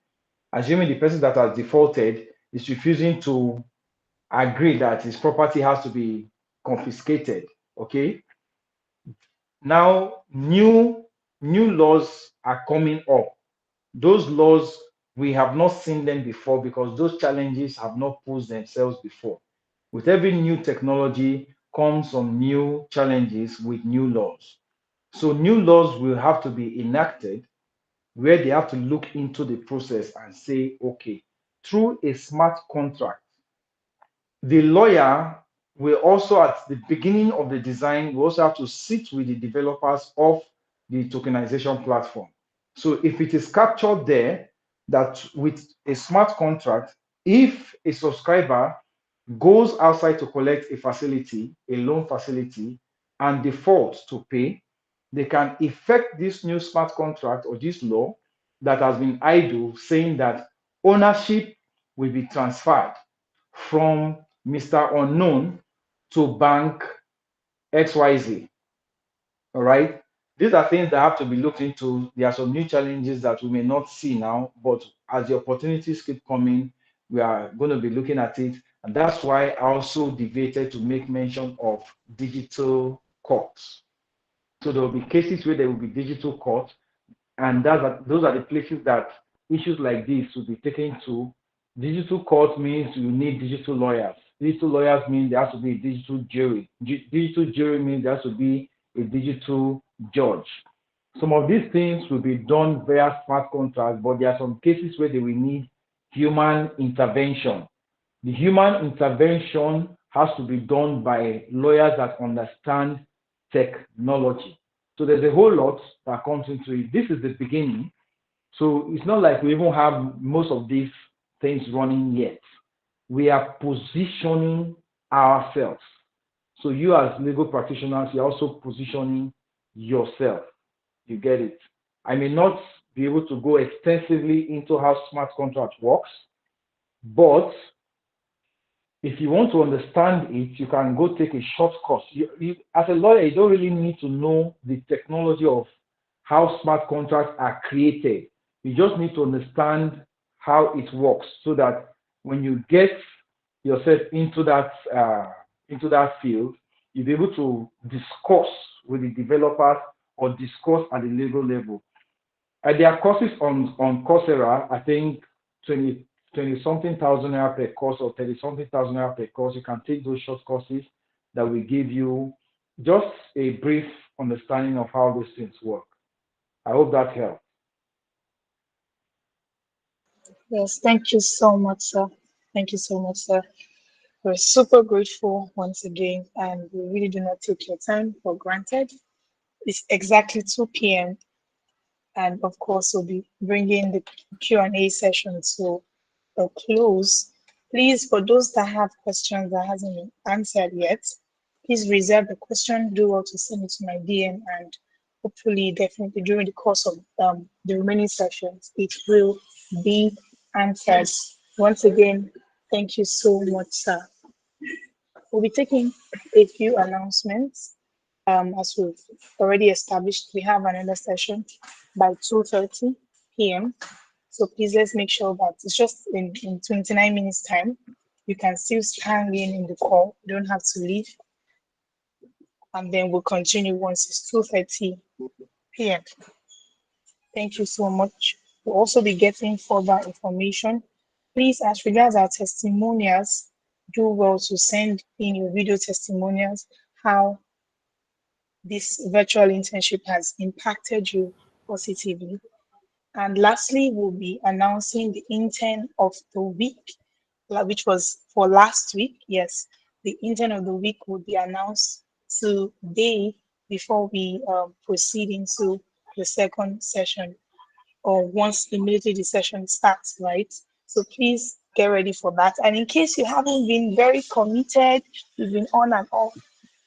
assuming the person that has defaulted is refusing to agree that his property has to be confiscated. Okay. Now, new laws are coming up. Those laws, we have not seen them before because those challenges have not posed themselves before. With every new technology comes some new challenges with new laws. So new laws will have to be enacted where they have to look into the process and say, okay, through a smart contract, the lawyer will also, at the beginning of the design, will also have to sit with the developers of the tokenization platform. So if it is captured there that with a smart contract, if a subscriber goes outside to collect a facility, a loan facility, and defaults to pay, they can effect this new smart contract or this law that has been idle, saying that ownership will be transferred from Mr. Unknown to bank XYZ. All right. These are things that have to be looked into. There are some new challenges that we may not see now, but as the opportunities keep coming, we are going to be looking at it. And that's why I also debated to make mention of digital courts. So there will be cases where there will be digital courts, and those are the places that issues like this will be taken to. Digital court means you need digital lawyers. Digital lawyers mean there has to be a digital jury. Digital jury means there has to be a digital judge. Some of these things will be done via smart contracts, but there are some cases where they will need human intervention. The human intervention has to be done by lawyers that understand technology. So there's a whole lot that comes into it. This is the beginning. So it's not like we even have most of these things running yet. We are positioning ourselves. So you as legal practitioners, you're also positioning yourself. You get it? I may not be able to go extensively into how smart contract works, but if you want to understand it, you can go take a short course. As a lawyer, you don't really need to know the technology of how smart contracts are created. You just need to understand how it works so that when you get yourself into that field, you'll be able to discuss with the developers or discuss at the legal level. There are courses on Coursera, I think 20 something thousand naira per course or 30 something thousand naira per course. You can take those short courses that will give you just a brief understanding of how these things work. I hope that helps. Yes, thank you so much, sir. Thank you so much, sir. We're super grateful once again, and we really do not take your time for granted. It's exactly 2 p.m. and of course we'll be bringing the Q&A session to a close. Please, for those that have questions that hasn't been answered yet, Please reserve the question. Do well to send it to my DM, and hopefully, definitely during the course of the remaining sessions, it will be answered. Once again, thank you so much, sir. We'll be taking a few announcements. As we've already established, we have another session by 2:30 p.m. So please let's make sure that it's just in 29 minutes time. You can still stand in the call. You don't have to leave. And then we'll continue once it's 2:30 p.m. Thank you so much. We'll also be getting further information. Please, as regards our testimonials, do well to send in your video testimonials, how this virtual internship has impacted you positively. And lastly, we'll be announcing the intern of the week, which was for last week. Yes, the intern of the week will be announced today before we proceed into the second session, or once immediately the session starts, right? So please get ready for that. And in case you haven't been very committed, you've been on and off,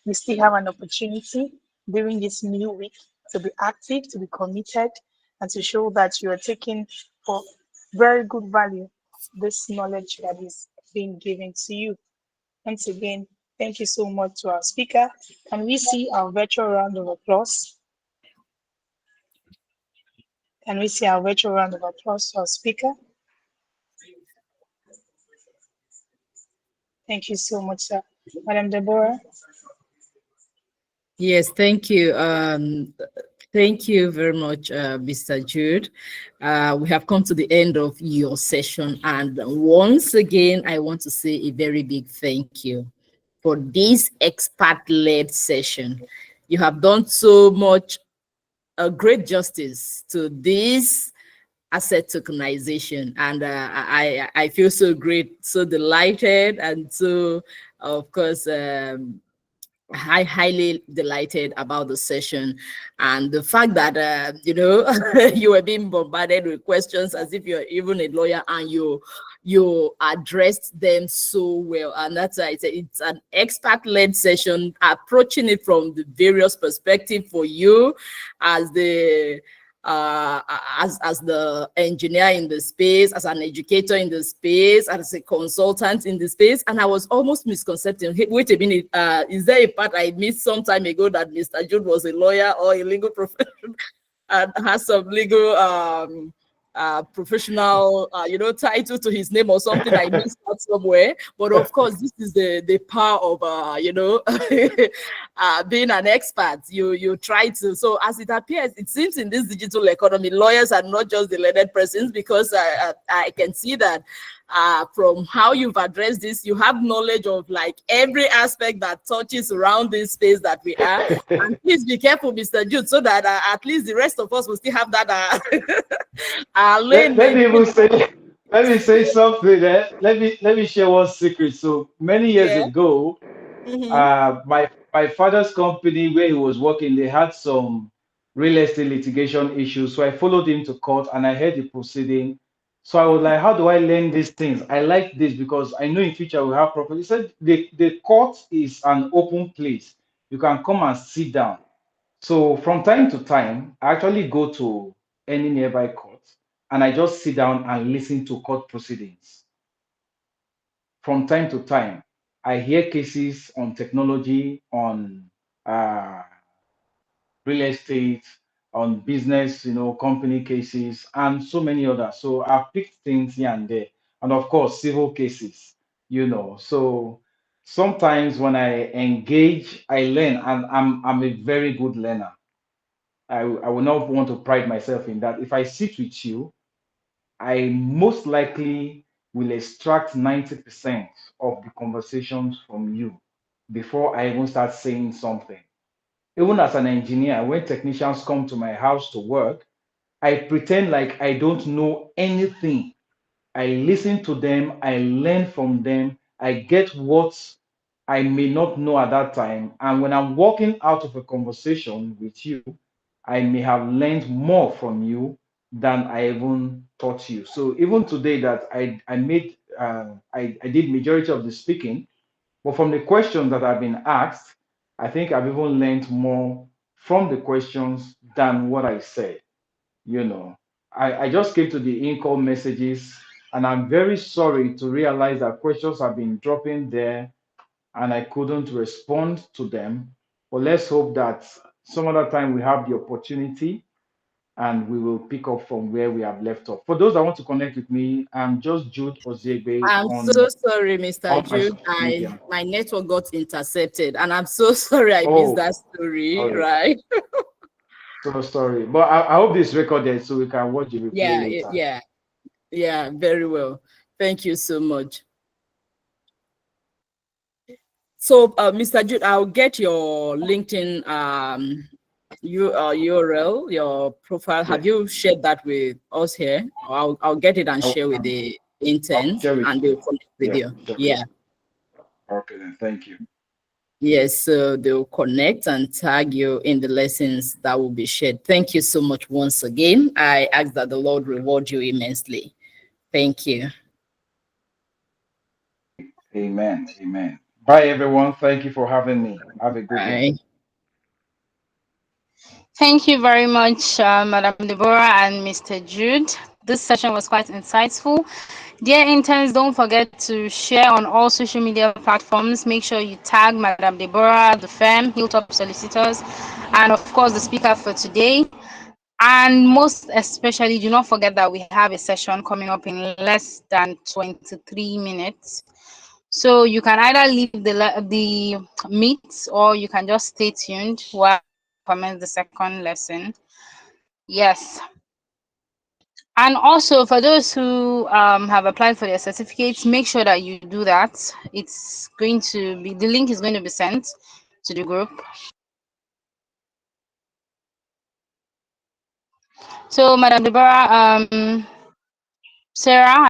you still have an opportunity during this new week to be active, to be committed, and to show that you are taking for very good value this knowledge that is being given to you. Once again, thank you so much to our speaker. Can we see our virtual round of applause? Can we see our virtual round of applause to our speaker? Thank you so much, sir. Madam Deborah. Yes, thank you. Thank you very much, Mr. Jude. We have come to the end of your session. And once again, I want to say a very big thank you for this expert-led session. You have done so much great justice to this asset tokenization, and I feel so great, so delighted, and so of course highly delighted about the session, and the fact that you were being bombarded with questions as if you're even a lawyer, and you addressed them so well. And that's why it's an expert-led session, approaching it from the various perspectives for you as the as the engineer in the space, as an educator in the space, as a consultant in the space. And I was almost misconcepting, hey, wait a minute, is there a part I missed some time ago that Mr. Jude was a lawyer or a legal professional and has some legal professional title to his name or something I missed out somewhere? But of course, this is the power of being an expert. You try to, so as it appears, it seems in this digital economy, lawyers are not just the learned persons, because I can see that from how you've addressed this, you have knowledge of like every aspect that touches around this space that we are. And please be careful, Mr. Jude, so that at least the rest of us will still have that lane. Let me say something. Let me share one secret. So many years ago, my father's company where he was working, they had some real estate litigation issues. So I followed him to court and I heard the proceeding. So I was like, how do I learn these things? I like this because I know in future we'll have property. He said the court is an open place. You can come and sit down. So from time to time, I actually go to any nearby court and I just sit down and listen to court proceedings. From time to time, I hear cases on technology, on real estate, on business, company cases, and so many others. So I've picked things here and there. And of course, civil cases. So sometimes when I engage, I learn, and I'm a very good learner. I will not want to pride myself in that. If I sit with you, I most likely will extract 90% of the conversations from you before I even start saying something. Even as an engineer, when technicians come to my house to work, I pretend like I don't know anything. I listen to them, I learn from them, I get what I may not know at that time. And when I'm walking out of a conversation with you, I may have learned more from you than I even taught you. So even today that I did majority of the speaking, but from the questions that I've been asked, I think I've even learned more from the questions than what I said. You know, I just came to the in-call messages, and I'm very sorry to realize that questions have been dropping there and I couldn't respond to them. But let's hope that some other time we have the opportunity and we will pick up from where we have left off. For those that want to connect with me, I'm just Jude Ozegbe I'm so on sorry, Mr. all my Jude. social media. My network got intercepted, and I'm so sorry I missed Oh, that story, sorry. right? So sorry. But I hope this recorded so we can watch the replay Yeah, later. yeah, very well. Thank you so much. So, Mr. Jude, I'll get your LinkedIn URL, your profile. Yeah. Have you shared that with us here? I'll get it and share with the I'll interns, share with and you. they'll connect with Yeah, you. share with Yeah. you. Okay, then thank you. Yes, so they'll connect and tag you in the lessons that will be shared. Thank you so much once again. I ask that the Lord reward you immensely. Thank you. Amen. Amen. Bye, everyone. Thank you for having me. Have a good one. Bye. Thank you very much, Madam Deborah and Mr. Jude. This session was quite insightful. Dear interns, don't forget to share on all social media platforms. Make sure you tag Madam Deborah, the firm, Hilltop Solicitors, and of course the speaker for today. And most especially, do not forget that we have a session coming up in less than 23 minutes. So you can either leave the meet or you can just stay tuned while I commence the second lesson. Yes. And also for those who have applied for their certificates, make sure that you do that. It's going to be, the link is going to be sent to the group. So Madam Deborah, Sarah,